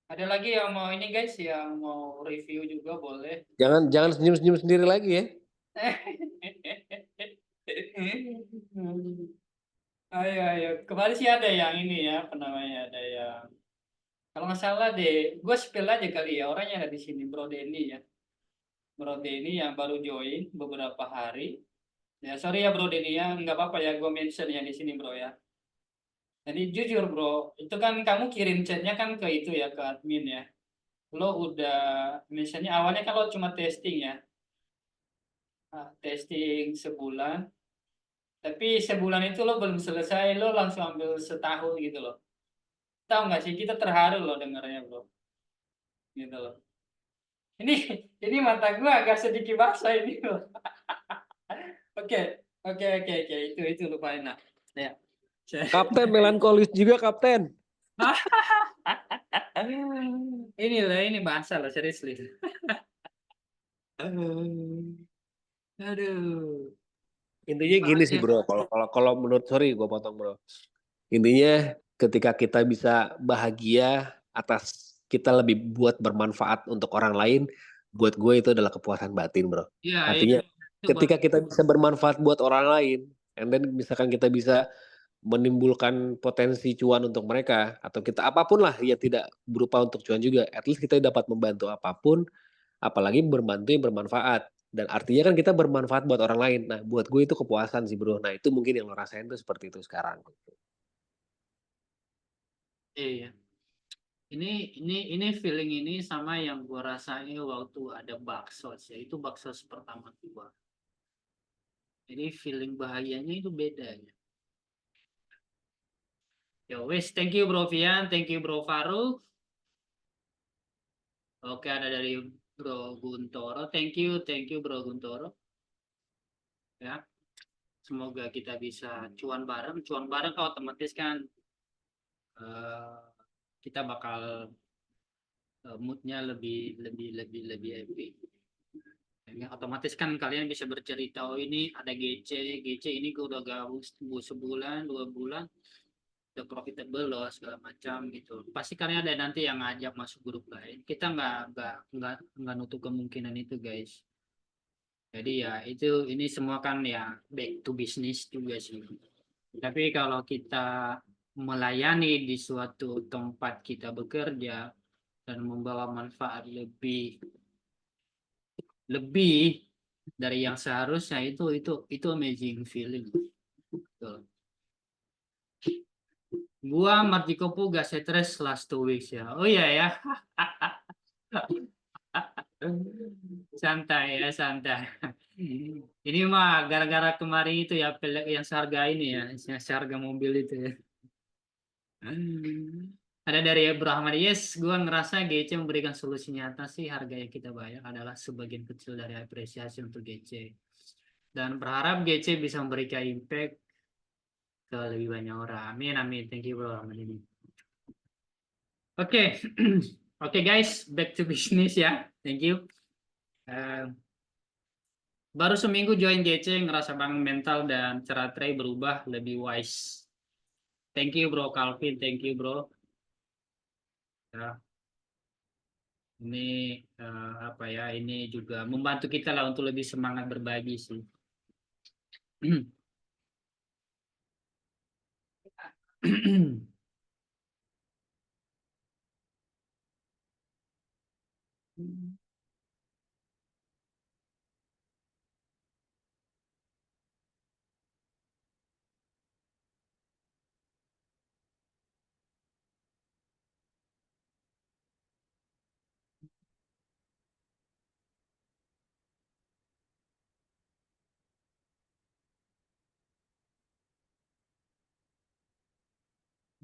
Ada lagi yang mau ini guys, yang mau review juga boleh. Jangan jangan senyum-senyum sendiri lagi ya. Ayo, ayo. Kemarin sih ada yang ini ya, apa namanya, ada yang kalau nggak salah deh, gue spill aja kali ya orangnya ada di sini, Bro Denny ya. Bro Denny yang baru join beberapa hari. Ya sorry ya Bro Denny ya, nggak apa-apa ya gue mention ya di sini Bro ya. Jadi jujur Bro, itu kan kamu kirim chatnya kan ke itu ya, ke admin ya. Lo udah, misalnya awalnya kan lo cuma testing ya. Nah, testing sebulan, tapi sebulan itu lo belum selesai, lo langsung ambil setahun gitu loh. Tahu nggak sih, kita terharu loh dengarnya Bro. Gitu loh. Ini ini mata gue agak sedikit basah ini loh. Oke, oke. Itu lupain lah. Ya. Kapten melankolis juga kapten. Inilah ini bahasa loh serius. Aduh. Intinya gini sih Bahasnya. bro, kalau kalau kalau menurut sorry gue potong bro. Intinya ketika kita bisa bahagia atas kita lebih buat bermanfaat untuk orang lain, buat gue itu adalah kepuasan batin bro. Ya, Artinya itu ketika kita bisa bermanfaat buat orang lain, and then misalkan kita bisa menimbulkan potensi cuan untuk mereka atau kita apapun lah ya tidak berupa untuk cuan juga, at least kita dapat membantu apapun, apalagi membantu yang bermanfaat dan artinya kan kita bermanfaat buat orang lain. Nah, buat gue itu kepuasan sih, Bro. Nah, itu mungkin yang lo rasain tuh seperti itu sekarang. iya. Ini feeling ini sama yang gua rasain waktu ada bakso ya. Itu bakso pertama gua. Jadi feeling bahagianya itu beda ya. Yo wes, thank you Bro Fian, thank you Bro Faruk. Oke, ada dari Bro Guntoro. Thank you Bro Guntoro. Ya, semoga kita bisa cuan bareng. Cuan bareng kalau otomatis kan eh, kita bakal moodnya lebih happy. Ya, otomatis kan kalian bisa bercerita, oh ini ada GC ini gue udah gabung sebulan, 2 bulan, udah profitable loh segala macam gitu. Pasti kalian ada nanti yang ngajak masuk grup lain. Kita nggak nutup kemungkinan itu guys. Jadi ya itu ini semua kan ya back to business juga sih. Tapi kalau kita melayani di suatu tempat kita bekerja dan membawa manfaat lebih lebih dari yang seharusnya itu amazing feeling. Betul. Gua Marjiko Puga stres last 2 weeks ya. Oh iya ya. Santai ya, santai. Ini mah gara-gara kemarin itu ya yang seharga ini ya, yang seharga mobil itu ya. Ada dari Abraham Yes, gua ngerasa GC memberikan solusi nyata sih harga yang kita bayar adalah sebagian kecil dari apresiasi untuk GC. Dan berharap GC bisa memberikan impact ke lebih banyak orang. Amin, amin. Thank you, bro. Amin, ini. Oke, oke guys, back to business ya. Thank you. Eh, baru seminggu join GC, ngerasa bangun mental dan cara trade berubah lebih wise. Thank you, bro. Calvin, thank you, bro. Ya, ini apa ya? Ini juga membantu kita lah untuk lebih semangat berbagi sih.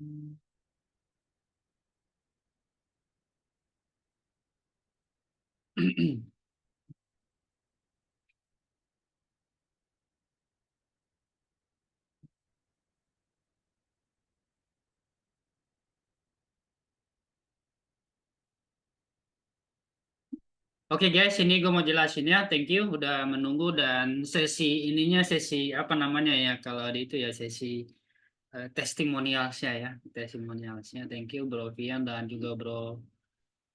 Oke guys, ini gue mau jelasin ya. Thank you udah menunggu dan sesi ininya sesi apa namanya ya kalau di itu ya sesi testimonialsnya ya, testimonialsnya. Thank you Bro Vian dan juga Bro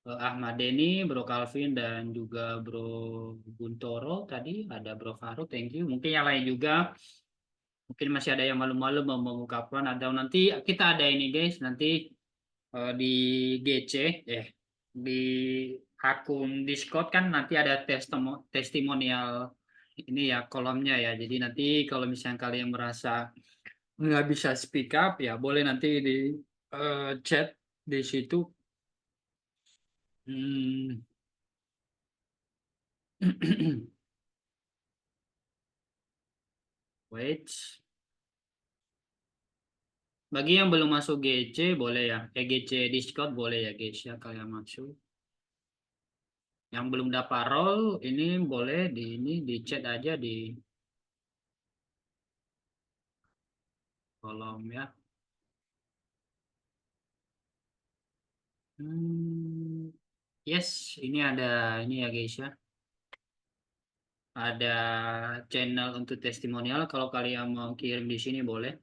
Ahmad Denny, Bro Calvin dan juga Bro Guntoro tadi ada Bro Faruk. Thank you. Mungkin yang lain juga. Mungkin masih ada yang malu-malu mau mengungkapkan atau nanti kita ada ini guys nanti di GC di akun Discord kan nanti ada testimonial ini ya kolomnya ya. Jadi nanti kalau misalnya kalian merasa nggak bisa speak up ya boleh nanti di chat di situ. Wait. Bagi yang belum masuk GC boleh ya. GC Discord boleh ya guys ya kalian masuk. Yang belum dapat role ini boleh di chat aja di kolom ya. Yes, ini ada ini ya guys ya. Ada channel untuk testimonial kalau kalian mau kirim di sini boleh.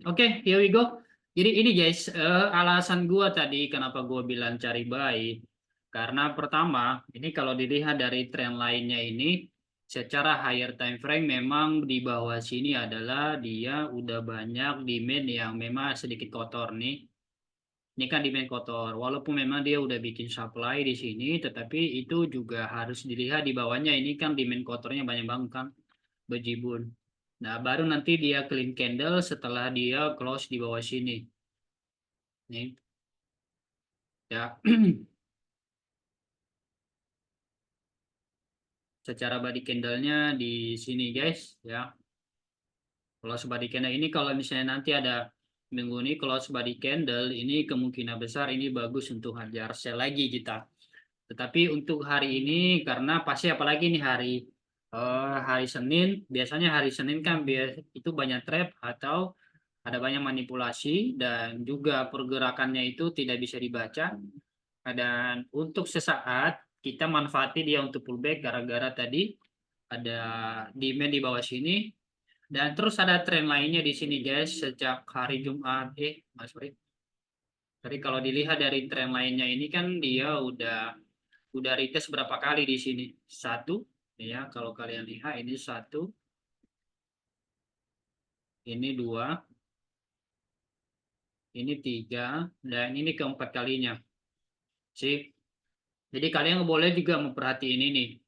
Oke, here we go. Jadi ini guys, alasan gua tadi kenapa gua bilang cari buy. Karena pertama, ini kalau dilihat dari tren lainnya ini, secara higher time frame memang di bawah sini adalah dia udah banyak demand yang memang sedikit kotor nih. Ini kan demand kotor. Walaupun memang dia udah bikin supply di sini, tetapi itu juga harus dilihat di bawahnya. Ini kan demand kotornya banyak banget kan, bejibun. Nah, baru nanti dia clean candle setelah dia close di bawah sini. Nih. Ya. Secara body candle-nya di sini guys, ya. Close body candle ini kalau misalnya nanti ada minggu ini close body candle, ini kemungkinan besar ini bagus untuk hajar sell lagi kita. Tetapi untuk hari ini karena pasti apalagi ini hari Senin, biasanya hari Senin kan itu banyak trap atau ada banyak manipulasi dan juga pergerakannya itu tidak bisa dibaca. Dan untuk sesaat kita manfaati dia untuk pullback gara-gara tadi ada demand di bawah sini dan terus ada tren lainnya di sini guys sejak hari Jumat sorry. Jadi kalau dilihat dari tren lainnya ini kan dia udah retest berapa kali di sini? Satu, ya kalau kalian lihat ini satu, ini dua, ini tiga, dan ini keempat kalinya. Sih. Jadi kalian boleh juga memperhatiin ini.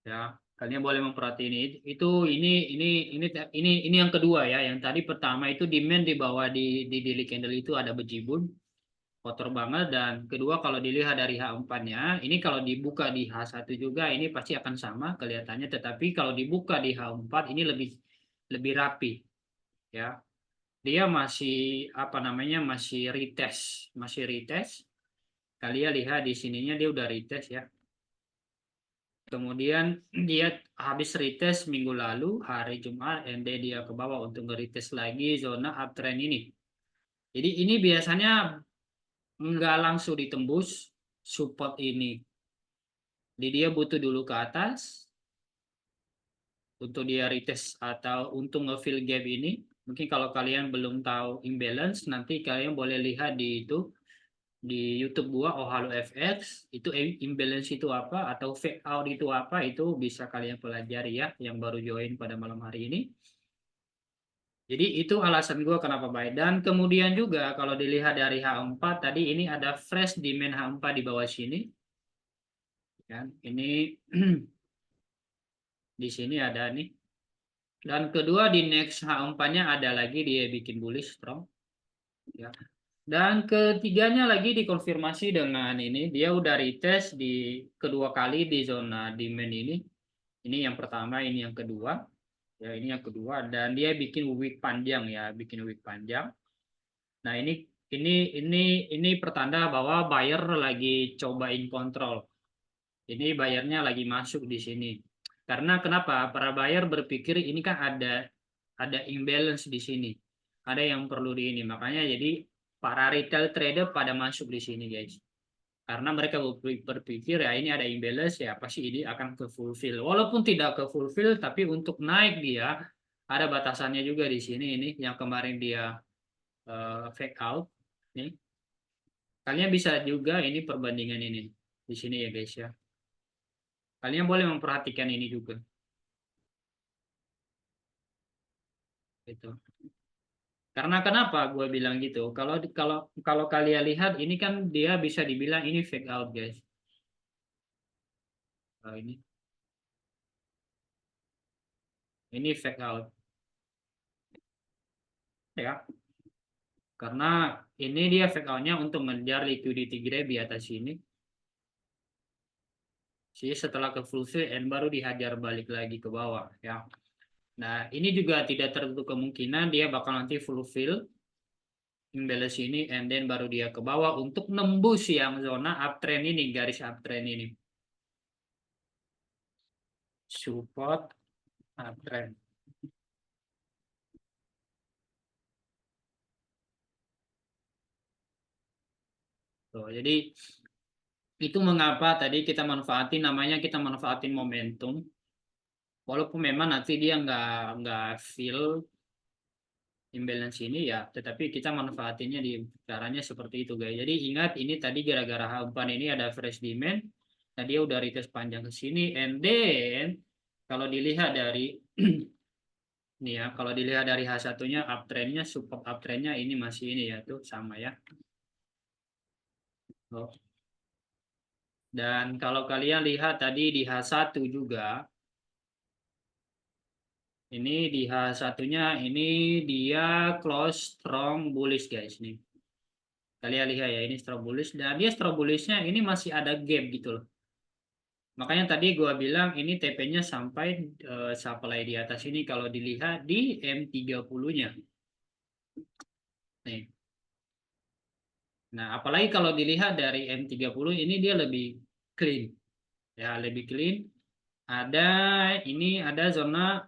Ya, kalian boleh memperhatiin ini yang kedua ya. Yang tadi pertama itu demand di bawah di daily candle itu ada bejibun. Kotor banget dan kedua kalau dilihat dari H4-nya ini kalau dibuka di H1 juga ini pasti akan sama kelihatannya tetapi kalau dibuka di H4 ini lebih rapi ya dia masih apa namanya masih retest kalian lihat di sininya dia udah retest ya kemudian dia habis retest minggu lalu hari Jumat and then dia ke bawah untuk nge-retest lagi zona uptrend ini jadi ini biasanya nggak langsung ditembus support ini. Jadi dia butuh dulu ke atas untuk dia retest atau untuk nge-fill gap ini. Mungkin kalau kalian belum tahu imbalance, nanti kalian boleh lihat di itu di YouTube gua Oh Halo FX itu imbalance itu apa atau fake out itu apa itu bisa kalian pelajari ya yang baru join pada malam hari ini. Jadi itu alasan gue kenapa buy. Dan kemudian juga kalau dilihat dari H4 tadi ini ada fresh demand H4 di bawah sini. Kan? Ini di sini ada nih. Dan kedua di next H4-nya ada lagi dia bikin bullish strong. Ya. Dan ketiganya lagi dikonfirmasi dengan ini. Dia udah retest di kedua kali di zona demand ini. Ini yang pertama, ini yang kedua. Ya, ini yang kedua, dan dia bikin wick panjang ya, bikin wick panjang. Nah, ini pertanda bahwa buyer lagi cobain kontrol. Ini bayarnya lagi masuk di sini. Karena kenapa? Para buyer berpikir ini kan ada imbalance di sini. Ada yang perlu di ini. Makanya jadi para retail trader pada masuk di sini, guys. Karena mereka berpikir ya ini ada imbalance ya pasti ini akan ke fulfill. Walaupun tidak ke fulfill, tapi untuk naik dia ada batasannya juga di sini ini yang kemarin dia fake out. Nih. Kalian bisa juga ini perbandingan ini di sini ya guys ya. Kalian boleh memperhatikan ini juga. Gitu. Karena kenapa gue bilang gitu? Kalau kalian lihat ini kan dia bisa dibilang ini fake out guys. Nah, ini fake out. Ya. Karena ini dia fake out-nya untuk mengejar liquidity grab di atas sini. Jadi setelah ke fulfill and baru dihajar balik lagi ke bawah ya. Nah, ini juga tidak tertutup kemungkinan dia bakal nanti fulfill imbalance ini and then baru dia ke bawah untuk nembus yang zona uptrend ini, garis uptrend ini. Support uptrend. Tuh, jadi itu mengapa tadi kita manfaatin momentum. Walaupun memang nanti dia nggak feel imbalance ini ya, tetapi kita manfaatinnya di caranya seperti itu guys. Jadi ingat ini tadi gara-gara hempan ini ada fresh demand, nah dia udah retest panjang ke sini, and then kalau dilihat dari nih ya, kalau dilihat dari H1-nya uptrendnya, support uptrendnya ini masih ini ya tuh sama ya. Oh. Dan kalau kalian lihat tadi di H1 juga, ini di H1-nya ini dia close strong bullish guys nih. Kalian lihat ya ini strong bullish dan dia strong bullish-nya ini masih ada gap gitu loh. Makanya tadi gua bilang ini TP-nya sampai supply di atas ini kalau dilihat di M30-nya. Nih. Nah, apalagi kalau dilihat dari M30 ini dia lebih clean. Ya, lebih clean. Ada zona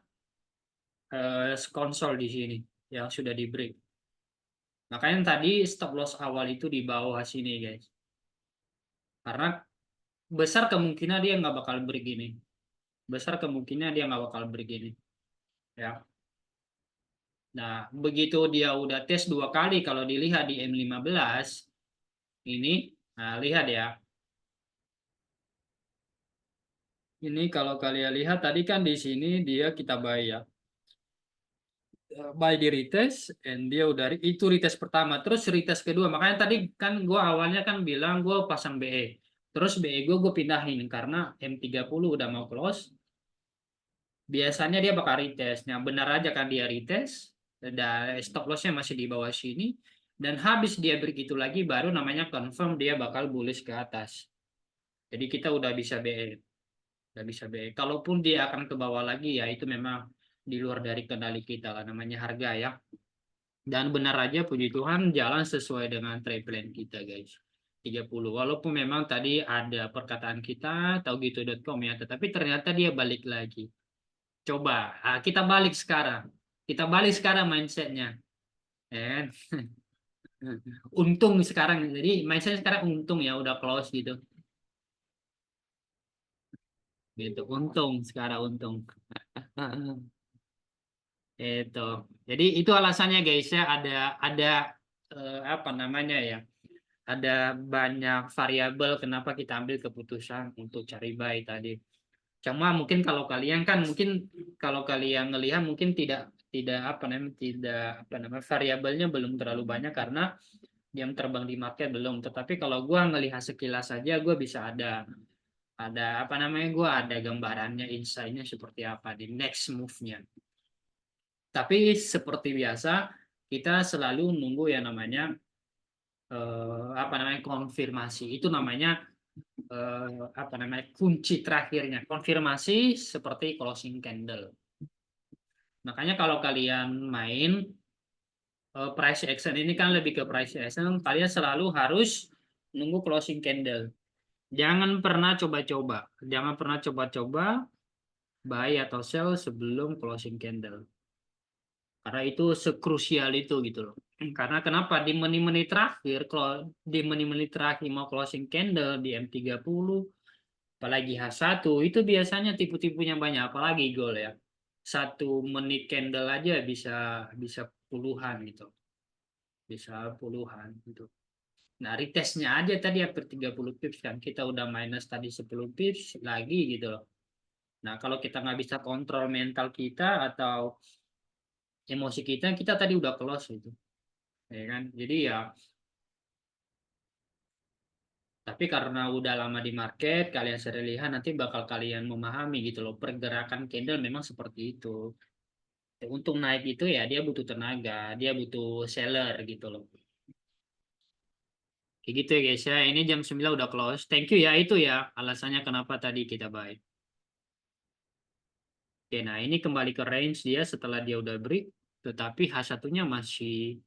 konsol di sini yang sudah di break. Makanya tadi stop loss awal itu di bawah sini guys. Karena besar kemungkinan dia nggak bakal break ini. Besar kemungkinan dia nggak bakal break ini. Ya. Nah, begitu dia udah tes 2 kali kalau dilihat di M15 ini, nah lihat ya. Ini kalau kalian lihat tadi kan di sini dia kita buy ya. Buy di retest and dia udah itu retest pertama terus retest kedua. Makanya tadi kan gue awalnya kan bilang gue pasang BE. Terus BE gue pindahin karena M30 udah mau close. Biasanya dia bakal retest. Nah, benar aja kan dia retest dan stop loss-nya masih di bawah sini dan habis dia begitu lagi baru namanya confirm dia bakal bullish ke atas. Jadi kita udah bisa BE. Udah bisa BE. Kalaupun dia akan ke bawah lagi ya itu memang di luar dari kendali kita lah namanya harga ya. Dan benar aja puji Tuhan jalan sesuai dengan trade plan kita guys. 30. Walaupun memang tadi ada perkataan kita taugitu.com ya, tetapi ternyata dia balik lagi. Coba kita balik sekarang. Kita balik sekarang mindsetnya. Untung sekarang. Jadi mindset sekarang untung ya udah close gitu. Gitu. Untung sekarang untung. Itu. Jadi itu alasannya guys ya ada apa namanya ya? Ada banyak variabel kenapa kita ambil keputusan untuk cari buy tadi. Cuma mungkin kalau kalian kan mungkin kalau kalian ngelihat mungkin tidak variabelnya belum terlalu banyak karena jam terbang di market belum. Tetapi kalau gua ngelihat sekilas saja gua bisa ada gua ada gambarannya insight-nya seperti apa di next move-nya. Tapi seperti biasa kita selalu nunggu yang namanya konfirmasi. Itu namanya kunci terakhirnya. Konfirmasi seperti closing candle. Makanya kalau kalian main price action ini kan lebih ke price action, kalian selalu harus nunggu closing candle. Jangan pernah coba-coba, jangan pernah coba-coba buy atau sell sebelum closing candle. Karena itu sekrusial itu gitu loh. Karena kenapa di menit-menit terakhir, kalau di menit-menit terakhir mau closing candle di M30, apalagi H1 itu biasanya tipu-tipunya banyak, apalagi gold ya. 1 menit candle aja bisa bisa puluhan gitu, bisa puluhan gitu. Nah, retestnya aja tadi hampir 30 pips kan. Kita udah minus tadi 10 pips lagi gitu loh. Nah, kalau kita nggak bisa kontrol mental kita atau emosi kita, kita tadi udah close gitu. Ya kan? Jadi ya, tapi karena udah lama di market, kalian sering lihat nanti bakal kalian memahami gitu loh. Pergerakan candle memang seperti itu. Untuk naik itu ya dia butuh tenaga, dia butuh seller gitu loh. Kayak gitu ya guys ya. Ini jam 9 udah close. Thank you ya, itu ya alasannya kenapa tadi kita buy. Oke, nah ini kembali ke range dia setelah dia udah break, tetapi H1-nya masih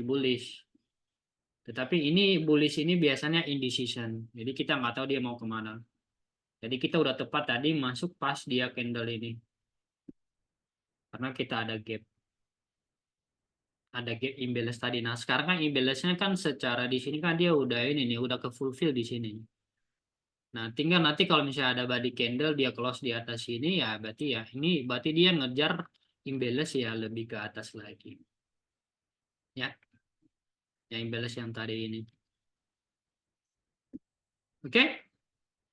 bullish. Tetapi ini bullish ini biasanya indecision. Jadi kita nggak tahu dia mau kemana. Jadi kita udah tepat tadi masuk pas dia candle ini. Karena kita ada gap. Ada gap imbalance tadi. Nah, sekarang kan imbalance-nya kan secara di sini kan dia udah ini nih, udah ke fulfill di sini. Nah, tinggal nanti kalau misalnya ada body candle dia close di atas sini ya berarti ya ini berarti dia ngejar imbalance ya lebih ke atas lagi. Ya, yang imbalance yang tadi ini. Oke,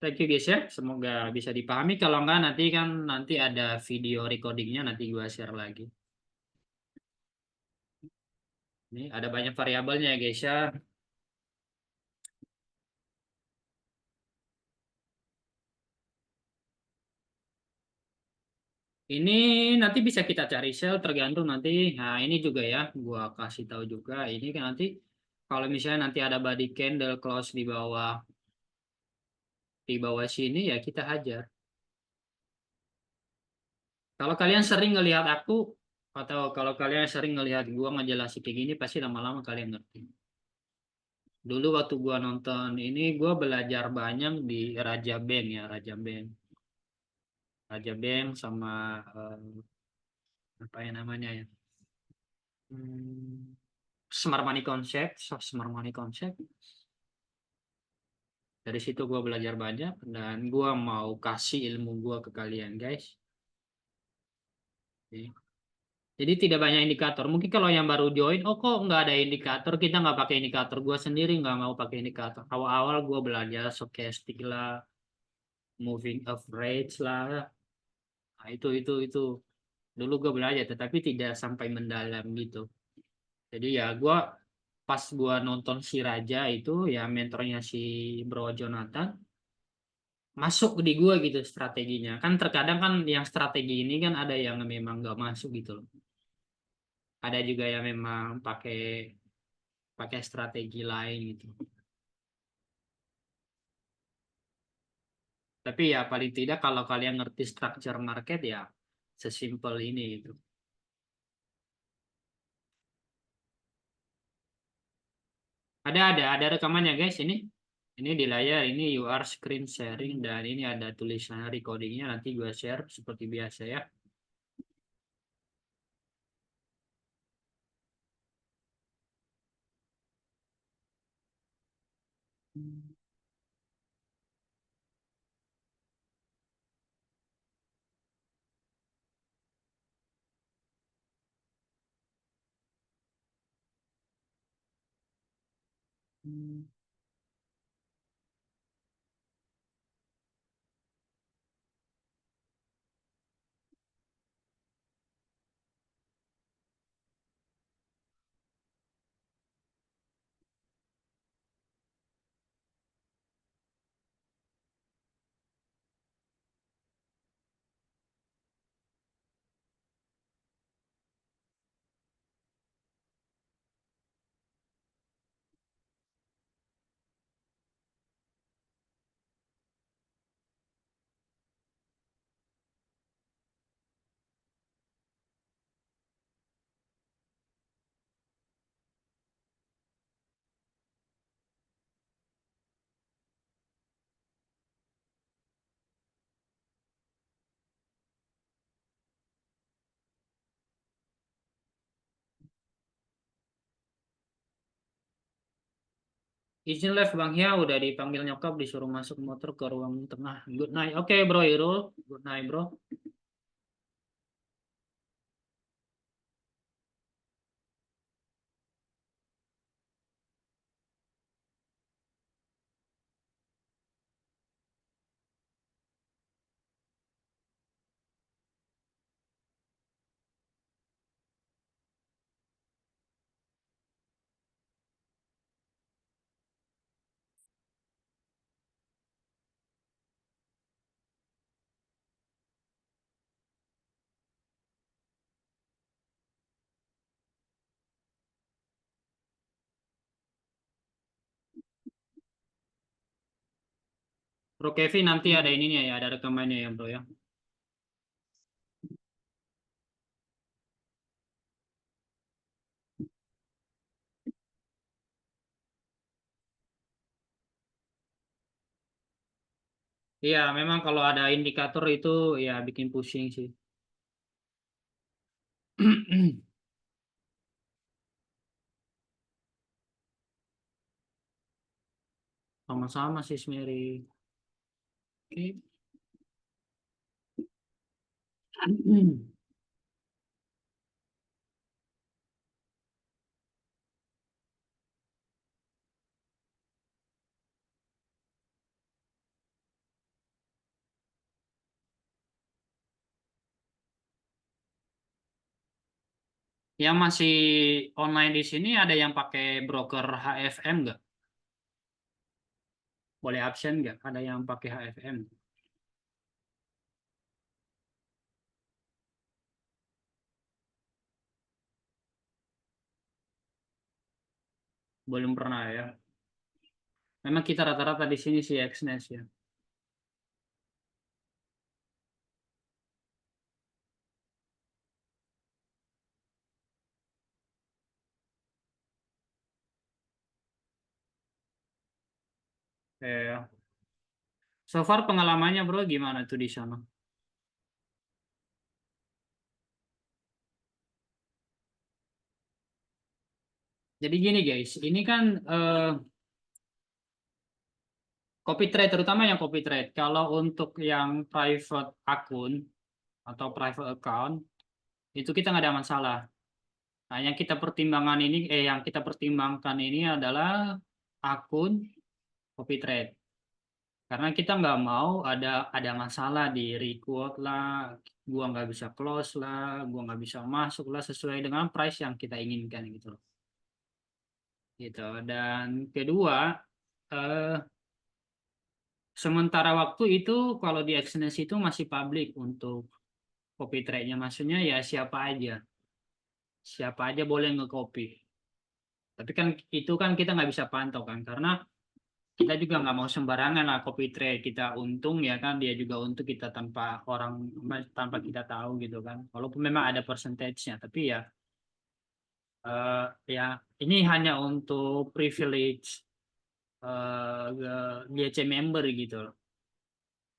thank you guys ya. Semoga bisa dipahami. Kalau enggak nanti ada video recordingnya nanti gua share lagi. Ini ada banyak variabelnya ya guys ya. Ini nanti bisa kita cari sel tergantung nanti. Nah, ini juga ya, gua kasih tahu juga. Ini kan nanti kalau misalnya nanti ada body candle close di bawah sini ya kita hajar. Kalau kalian sering ngelihat aku atau kalau kalian sering ngelihat gua ngejelasin kayak gini pasti lama-lama kalian ngerti. Dulu waktu gua nonton ini gua belajar banyak di Raja Bank ya, Raja Bank. Raja Bank sama apa ya namanya ya? Hmm, Smart Money Concept, Smart Money Concept. Dari situ gue belajar banyak dan gue mau kasih ilmu gue ke kalian guys. Oke. Jadi tidak banyak indikator. Mungkin kalau yang baru join, oh kok nggak ada indikator, kita nggak pakai indikator. Gue sendiri nggak mau pakai indikator. Awal-awal gue belajar stochastic lah, moving average lah. Nah, itu. Dulu gue belajar, tetapi tidak sampai mendalam gitu. Jadi ya gue pas gue nonton si Raja itu, ya mentornya si Bro Jonathan, masuk di gua gitu strateginya kan terkadang kan yang strategi ini kan ada yang memang nggak masuk gitu loh, ada juga yang memang pakai pakai strategi lain gitu, tapi ya paling tidak kalau kalian ngerti structure market ya sesimpel ini gitu. Ada rekamannya guys, ini di layar ini you are screen sharing dan ini ada tulisan recordingnya nanti gua share seperti biasa ya. Izin live Bang Hia udah dipanggil nyokap disuruh masuk motor ke ruang tengah. Good night. Oke bro Irul. Good night bro. Bro Kevin nanti ada ininya ya, ada rekamannya ya bro ya. Iya, memang kalau ada indikator itu ya bikin pusing sih. Sama-sama sih Mary. Oke. Yang masih online di sini ada yang pakai broker HFM nggak? Boleh absen nggak? Ada yang pakai HFM? Belum pernah ya. Memang kita rata-rata di sini sih Exness ya. So far pengalamannya bro gimana tuh di sana? Jadi gini guys, ini kan copy trade terutama yang copy trade. Kalau untuk yang private akun atau private account itu kita nggak ada masalah. Nah, yang kita pertimbangkan ini adalah akun copy trade. Karena kita nggak mau ada masalah di record lah, gua nggak bisa close lah, gua nggak bisa masuk lah sesuai dengan price yang kita inginkan gitu loh. Gitu. Dan kedua, eh, sementara waktu itu kalau di Exness itu masih public untuk copy trade-nya, maksudnya ya siapa aja boleh nge-copy. Tapi kan itu kan kita nggak bisa pantau kan, karena kita juga nggak mau sembarangan lah copy trade, kita untung ya kan, dia juga untung kita tanpa kita tahu gitu kan. Walaupun memang ada percentage-nya, tapi eh, ya ini hanya untuk privilege GC member gitu loh.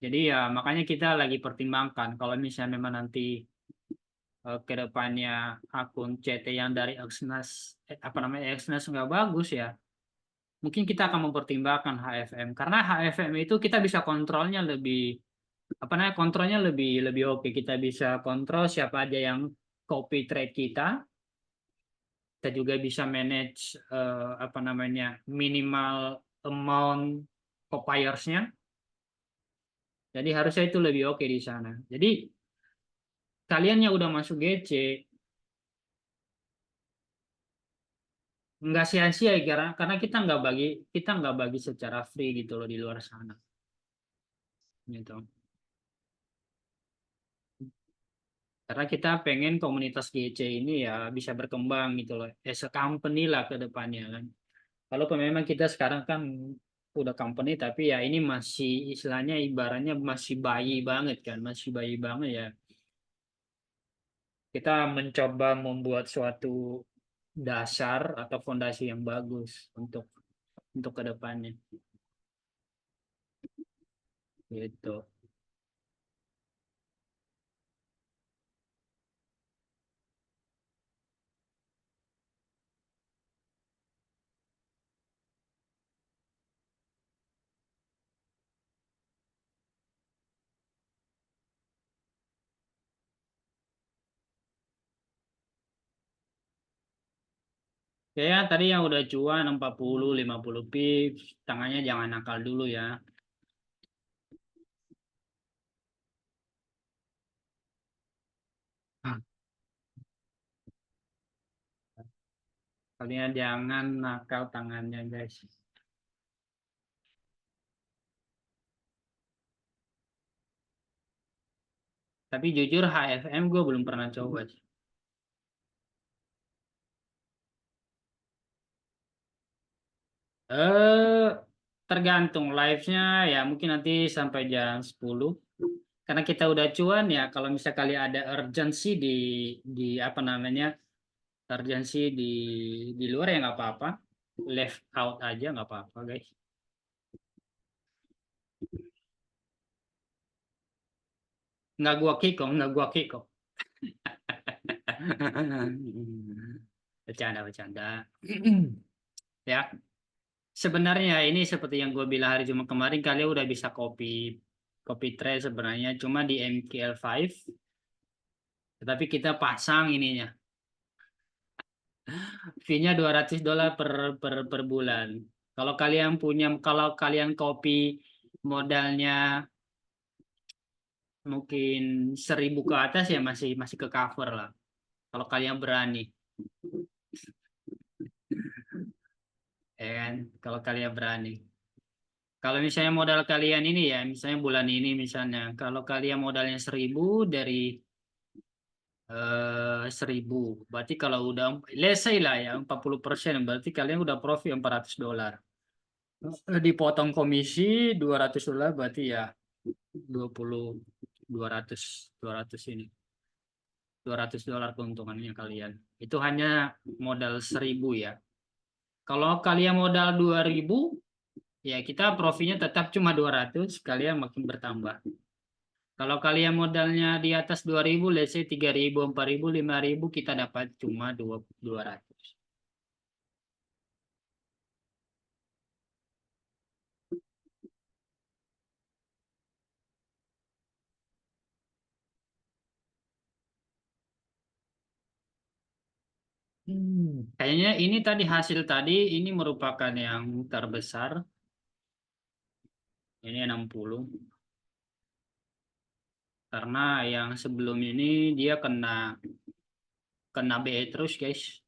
Jadi ya makanya kita lagi pertimbangkan kalau misalnya memang nanti ke depannya akun CT yang dari Exness Exness nggak bagus ya, mungkin kita akan mempertimbangkan HFM karena HFM itu kita bisa kontrolnya lebih kontrolnya lebih lebih oke. Kita bisa kontrol siapa aja yang copy trade kita. Kita juga bisa manage minimal amount copiers-nya. Jadi harusnya itu lebih oke di sana. Jadi kalian yang udah masuk GC nggak sia-sia ya, karena kita nggak bagi secara free gitu loh di luar sana gitu. Karena kita pengen komunitas GC ini ya bisa berkembang gitu loh, as a company lah ke depannya kan. Walaupun memang kita sekarang kan udah company, tapi ya ini masih istilahnya ibaratnya masih bayi banget kan, masih bayi banget ya. Kita mencoba membuat suatu dasar atau fondasi yang bagus untuk ke depannya gitu. Ya, tadi yang udah cuan 40, 50 pips, tangannya jangan nakal dulu ya. Ah, kalian jangan nakal tangannya, guys. Tapi jujur HFM gue belum pernah coba sih. Tergantung live-nya ya, mungkin nanti sampai jam 10. Karena kita udah cuan ya, kalau misalnya kali ada urgency di apa namanya? Urgency di luar ya nggak apa-apa. Left out aja nggak apa-apa, guys. Nggak gua kick kok, nggak gua kick kok. Bercanda. Ya, sebenarnya ini seperti yang gue bilang hari Jumat kemarin, kalian udah bisa copy trade sebenarnya, cuma di MQL5, tetapi kita pasang ininya, fee-nya $200 per bulan. Kalau kalian copy modalnya mungkin 1.000 ke atas ya masih ke cover lah. Kalau kalian berani, ya kan? Kalau kalian berani. Kalau misalnya modal kalian ini ya, misalnya bulan ini misalnya, kalau kalian modalnya 1.000 dari 1.000, berarti kalau udah, let's say lah ya 40%, berarti kalian udah profit $400. Dipotong komisi $200, berarti ya 20, 200 ini. $200 keuntungannya kalian. Itu hanya modal 1.000 ya. Kalau kalian modal 2.000, ya kita profitnya tetap cuma 200, kalian makin bertambah. Kalau kalian modalnya di atas 2.000, let's say 3.000, 4.000, 5.000, kita dapat cuma 200. Kayaknya ini tadi hasil tadi ini merupakan yang terbesar. Ini 60. Karena yang sebelum ini dia kena BE terus, guys.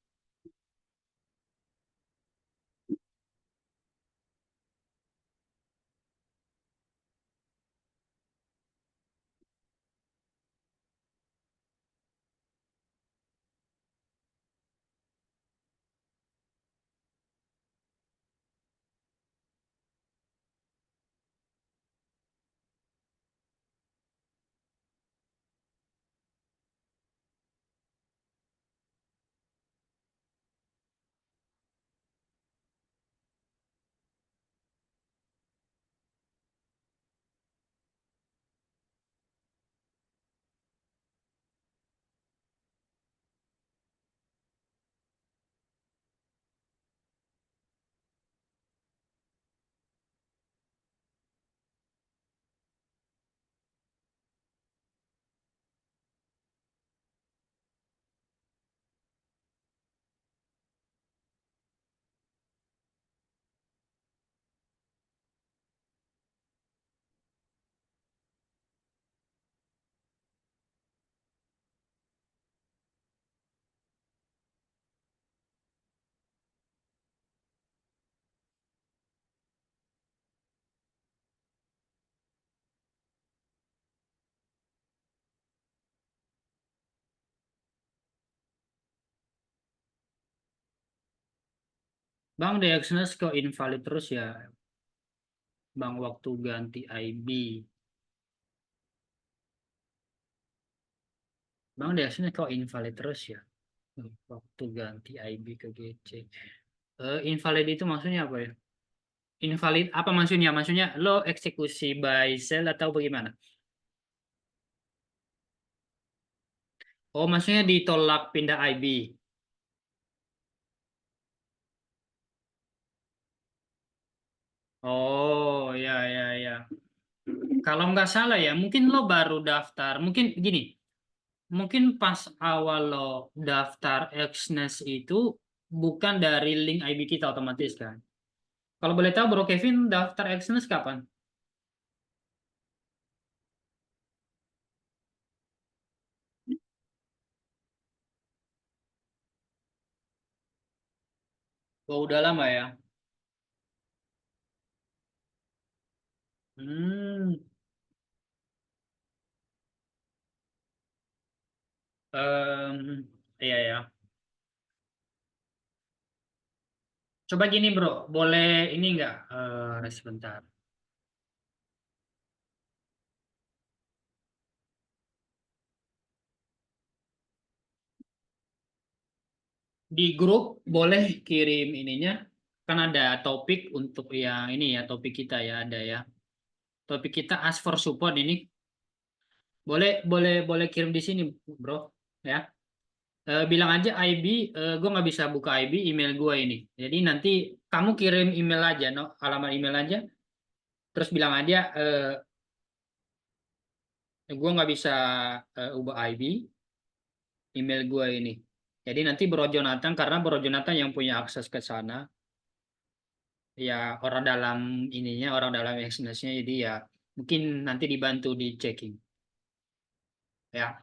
Bang, Dexnes kok invalid terus ya? Bang, waktu ganti IB. Bang, Dexnes kok invalid terus ya? Waktu ganti IB ke GC. Invalid itu maksudnya apa ya? Invalid apa maksudnya? Maksudnya lo eksekusi buy sell atau bagaimana? Oh, maksudnya ditolak pindah IB. Oh, ya. Kalau nggak salah ya, mungkin lo baru daftar. Mungkin gini, mungkin pas awal lo daftar Exness itu bukan dari link IB kita otomatis kan. Kalau boleh tahu Bro Kevin daftar Exynos kapan? Oh, udah lama ya. Hmm. Iya ya. Coba gini Bro, boleh ini nggak? Sebentar. Di grup boleh kirim ininya. Kan ada topik untuk yang ini ya, topik kita ya ada ya. Topik kita ask for support ini. Boleh kirim di sini Bro ya. Bilang aja IB, gue nggak bisa buka IB email gue ini. Jadi nanti kamu kirim email aja, no, alamat email aja. Terus bilang aja, gue nggak bisa ubah IB email gue ini. Jadi nanti Bro Jonathan, karena Bro Jonathan yang punya akses ke sana, ya orang dalam ininya, orang dalam Exynosnya, jadi ya mungkin nanti dibantu di checking. Ya,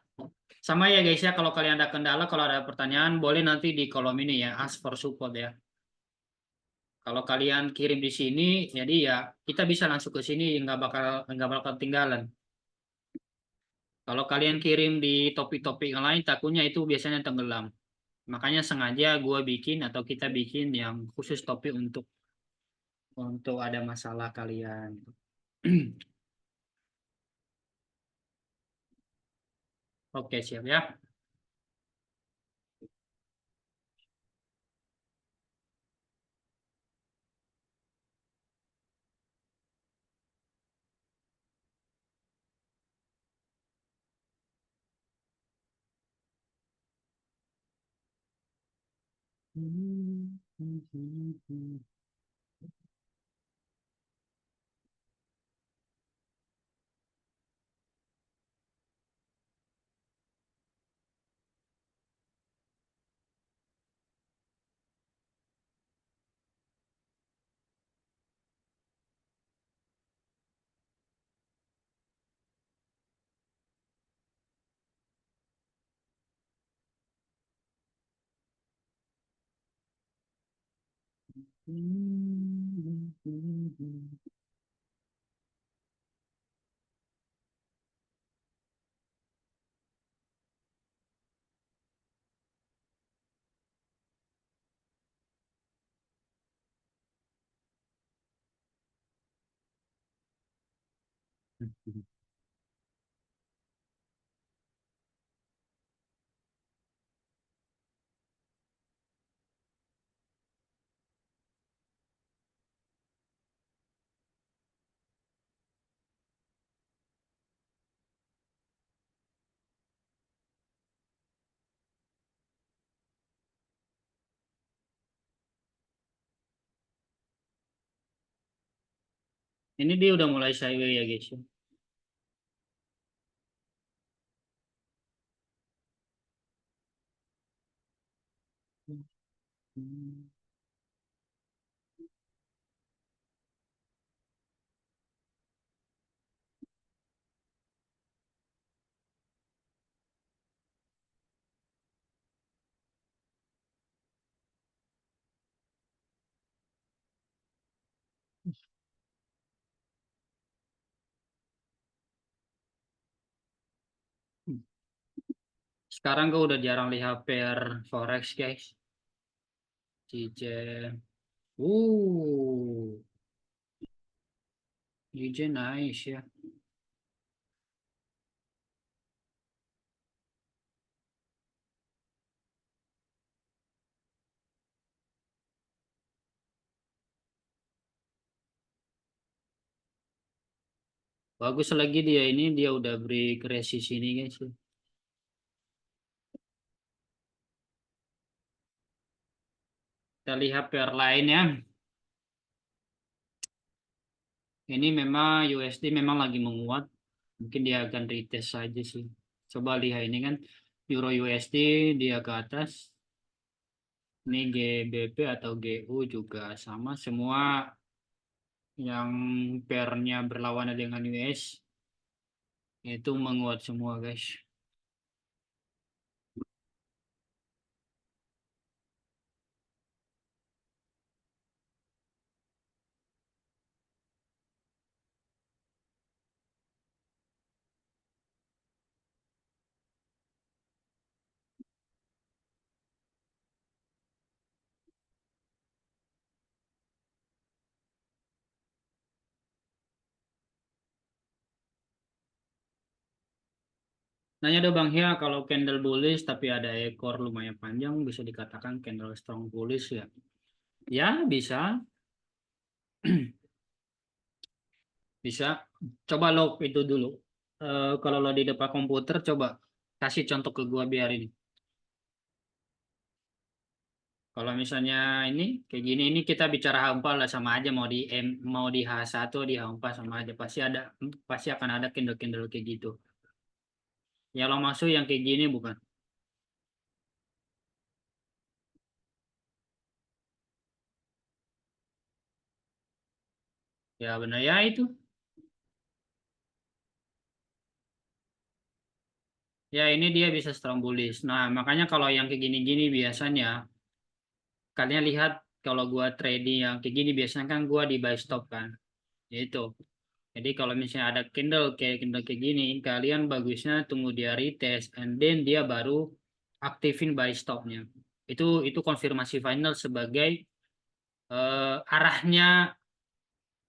sama ya guys ya, kalau kalian ada kendala, kalau ada pertanyaan, boleh nanti di kolom ini ya, ask for support ya. Kalau kalian kirim di sini, jadi ya kita bisa langsung ke sini, nggak bakal ketinggalan. Kalau kalian kirim di topik-topik yang lain, takutnya itu biasanya tenggelam. Makanya sengaja gue bikin atau kita bikin yang khusus topik untuk ada masalah kalian. Oke, siap ya. Ini dia udah mulai sideways ya guys. Sekarang gue udah jarang lihat pair forex guys. CJ. CJ nice ya. Bagus lagi dia ini, dia udah break resist ini guys. Kita lihat pair lain ya. Ini memang USD memang lagi menguat. Mungkin dia akan retest saja sih. Coba lihat ini kan Euro USD dia ke atas. Ini GBP atau GU juga sama, semua yang pairnya berlawanan dengan US itu menguat semua, guys. Nanya dong Bang Hia, kalau candle bullish tapi ada ekor lumayan panjang, bisa dikatakan candle strong bullish ya? Ya, bisa. Bisa. Coba lo itu dulu. Kalau lo di depan komputer, coba kasih contoh ke gua biar ini. Kalau misalnya ini kayak gini, ini kita bicara H4 lah, sama aja mau di mau di H1 di H4 sama aja, pasti akan ada candle-candle kayak gitu. Ya lo masuk yang kayak gini bukan? Ya benar ya itu. Ya ini dia bisa strong bullish. Nah, makanya kalau yang kayak gini-gini biasanya kalian lihat, kalau gua trading yang kayak gini biasanya kan gua di buy stop kan. Itu. Jadi kalau misalnya ada candle kayak gini, kalian bagusnya tunggu dia retest and then dia baru aktifin buy stopnya. Itu konfirmasi final sebagai arahnya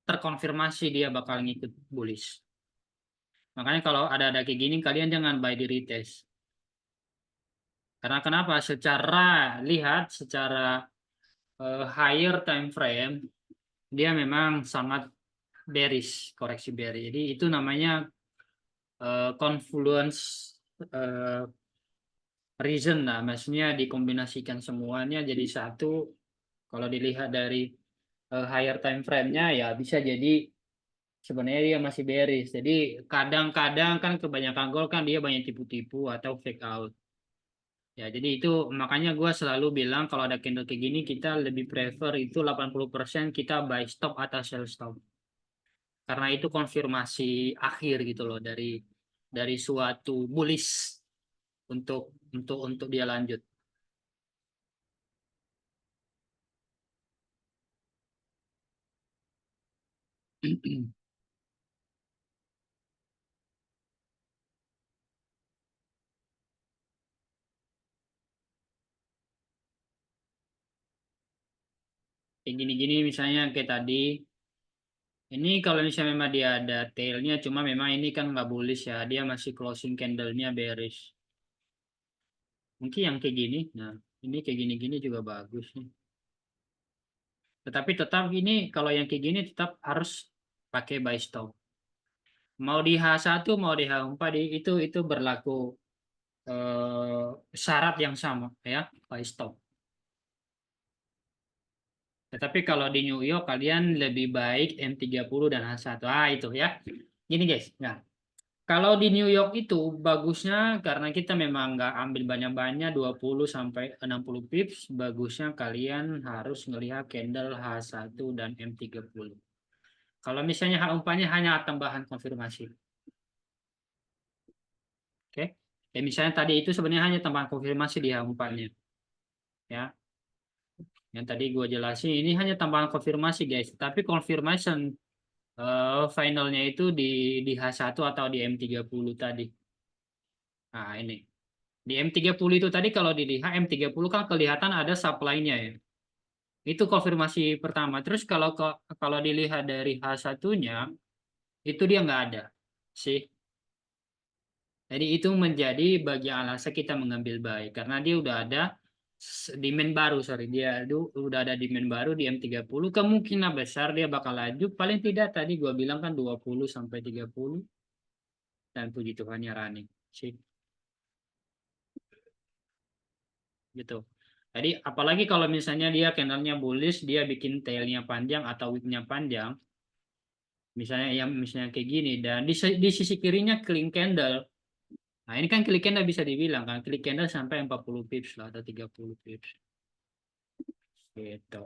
terkonfirmasi dia bakal ngikut bullish. Makanya kalau ada kayak gini kalian jangan buy di retest. Karena kenapa? Secara higher time frame dia memang sangat bearish, koreksi bearish. Jadi itu namanya confluence reason lah, maksudnya dikombinasikan semuanya jadi satu. Kalau dilihat dari higher time frame-nya ya bisa jadi sebenarnya dia masih bearish. Jadi kadang-kadang kan kebanyakan gol kan dia banyak tipu-tipu atau fake out. Ya, jadi itu makanya gue selalu bilang kalau ada candle kayak gini kita lebih prefer itu 80% kita buy stop atau sell stop. Karena itu konfirmasi akhir gitu loh dari suatu bullish untuk dia lanjut. Kayak gini-gini misalnya kayak tadi, ini kalau misalnya memang dia ada tailnya, cuma memang ini kan nggak bullish ya, dia masih closing candle-nya bearish. Mungkin yang kayak gini, nah ini kayak gini-gini juga bagus nih. Tetapi tetap ini kalau yang kayak gini tetap harus pakai buy stop. Mau di H1 mau di H4 itu berlaku syarat yang sama ya, buy stop. Tetapi kalau di New York kalian lebih baik M30 dan H1. Itu ya. Gini guys. Nah, kalau di New York itu bagusnya karena kita memang nggak ambil banyak-banyak 20 sampai 60 pips, bagusnya kalian harus melihat candle H1 dan M30. Kalau misalnya H4-nya hanya tambahan konfirmasi. Oke. Ya misalnya tadi itu sebenarnya hanya tambahan konfirmasi di H4-nya. Ya. Yang tadi gue jelasin ini hanya tambahan konfirmasi guys, tapi confirmation finalnya itu di H1 atau di M30 tadi. Nah, ini. Di M30 itu tadi kalau dilihat M30 kan kelihatan ada supply-nya ya. Itu konfirmasi pertama. Terus kalau dilihat dari H1-nya itu dia nggak ada sih. Jadi itu menjadi bagian alasan kita mengambil buy karena dia udah ada demand baru, udah ada demand baru di M30, kemungkinan besar dia bakal laju paling tidak tadi gua bilang kan 20 sampai 30 dan puji Tuhannya running sih. Gitu. Jadi apalagi kalau misalnya dia candlenya bullish, dia bikin tailnya panjang atau wicknya panjang, misalnya kayak gini dan di sisi kirinya clean candle. Nah ini kan clean candle bisa dibilang kan clean candle sampai 40 pips lah atau 30 pips. Gitu.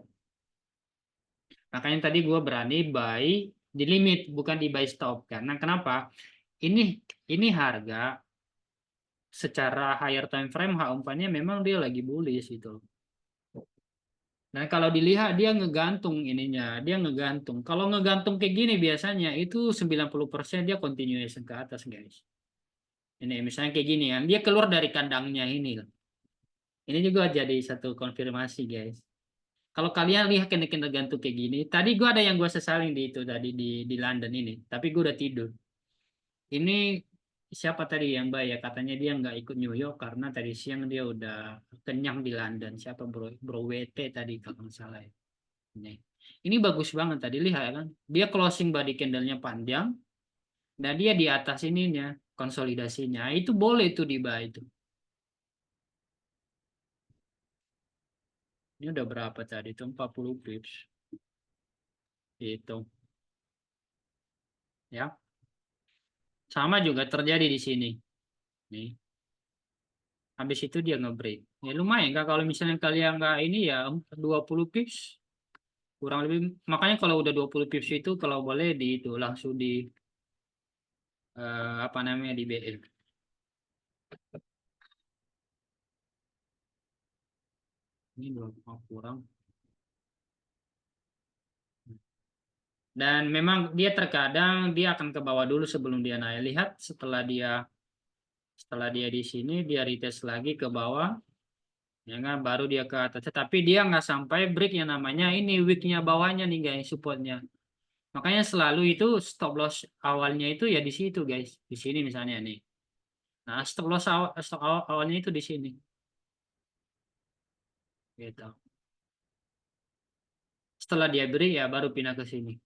Makanya tadi gue berani buy di limit, bukan di buy stop. Karena kenapa? Ini harga secara higher time frame H4-nya memang dia lagi bullish gitu. Dan kalau dilihat dia ngegantung ininya, dia ngegantung. Kalau ngegantung kayak gini biasanya itu 90% dia continuation ke atas, guys. Ini misalnya kayak gini kan, dia keluar dari kandangnya ini. Ini juga jadi satu konfirmasi, guys. Kalau kalian lihat kena gantung kayak gini, tadi gua ada yang gua sesalin di itu tadi di London ini, tapi gua udah tidur. Ini siapa tadi yang bayar? Katanya dia nggak ikut New York karena tadi siang dia udah kenyang di London. Siapa bro? Bro WT tadi kalau nggak salah ya. Ini bagus banget tadi lihat kan. Dia closing body candle-nya panjang dan dia di atas ininya konsolidasinya. Itu boleh tuh di buy itu. Ini udah berapa tadi? Itu 40 pips. Itu. Ya. Sama juga terjadi di sini. Nih. Habis itu dia nge-break. Ya lumayan kak kalau misalnya kalian nggak ini ya 20 pips kurang lebih. Makanya kalau udah 20 pips itu kalau boleh di itu langsung di apa namanya di BL. Ini 20 kurang. Dan memang dia terkadang dia akan ke bawah dulu sebelum dia naik. Lihat setelah dia di sini dia retest lagi ke bawah, ya kan, baru dia ke atas. Tapi dia nggak sampai break yang namanya ini wicknya bawahnya nih guys, supportnya. Makanya selalu itu stop loss awalnya itu ya di situ guys, di sini misalnya nih. Nah stop awalnya itu di sini, gitu. Setelah dia break ya baru pindah ke sini.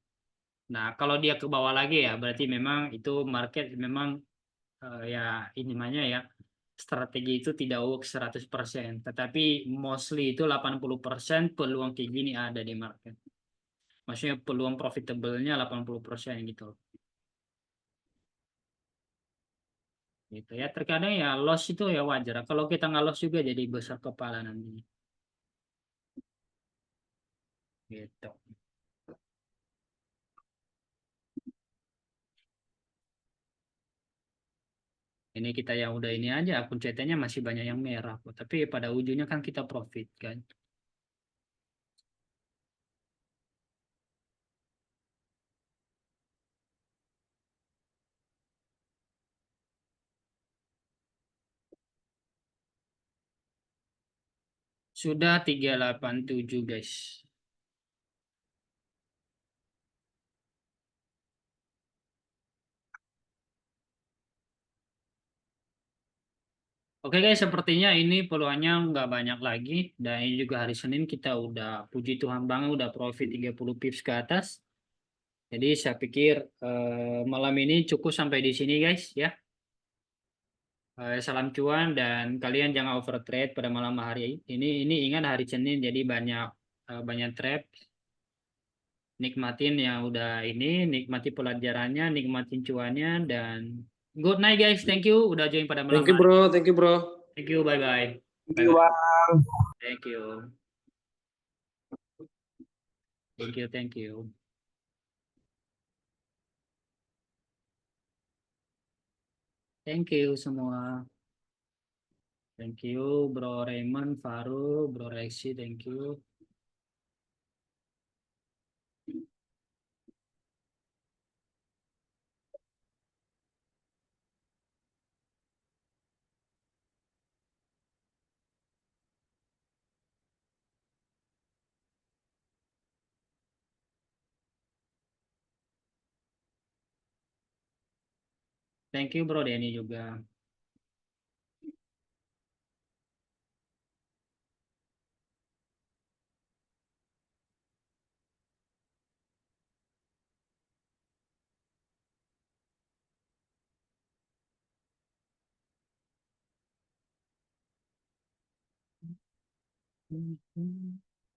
Nah kalau dia ke bawah lagi ya berarti memang itu market memang ya ini namanya ya strategi itu tidak work 100%, tetapi mostly itu 80% peluang kayak gini ada di market. Maksudnya peluang profitable-nya 80% gitu. Gitu ya. Terkadang ya loss itu ya wajar. Kalau kita nggak loss juga jadi besar kepala nantinya. Gitu. Ini kita yang udah ini aja akun CT-nya masih banyak yang merah kok. Tapi pada ujungnya kan kita profit kan. Sudah 387 guys. Oke guys, sepertinya ini peluangnya nggak banyak lagi. Dan ini juga hari Senin kita udah puji Tuhan banget udah profit 30 pips ke atas. Jadi saya pikir malam ini cukup sampai di sini guys ya. Salam cuan dan kalian jangan over trade pada malam hari ini. Ini ingat hari Senin jadi banyak trap. Nikmatin yang udah ini, nikmati pelajarannya, nikmatin cuannya dan good night guys. Thank you udah join pada malam Thank you hari. bro, thank you bro. Thank you, bye bye. Thank you, Bang. Thank you. Thank you, thank you. Thank you semua. Thank you, Bro Raymond, Faru, Bro Rexi, thank you. Thank you, Bro Denny juga.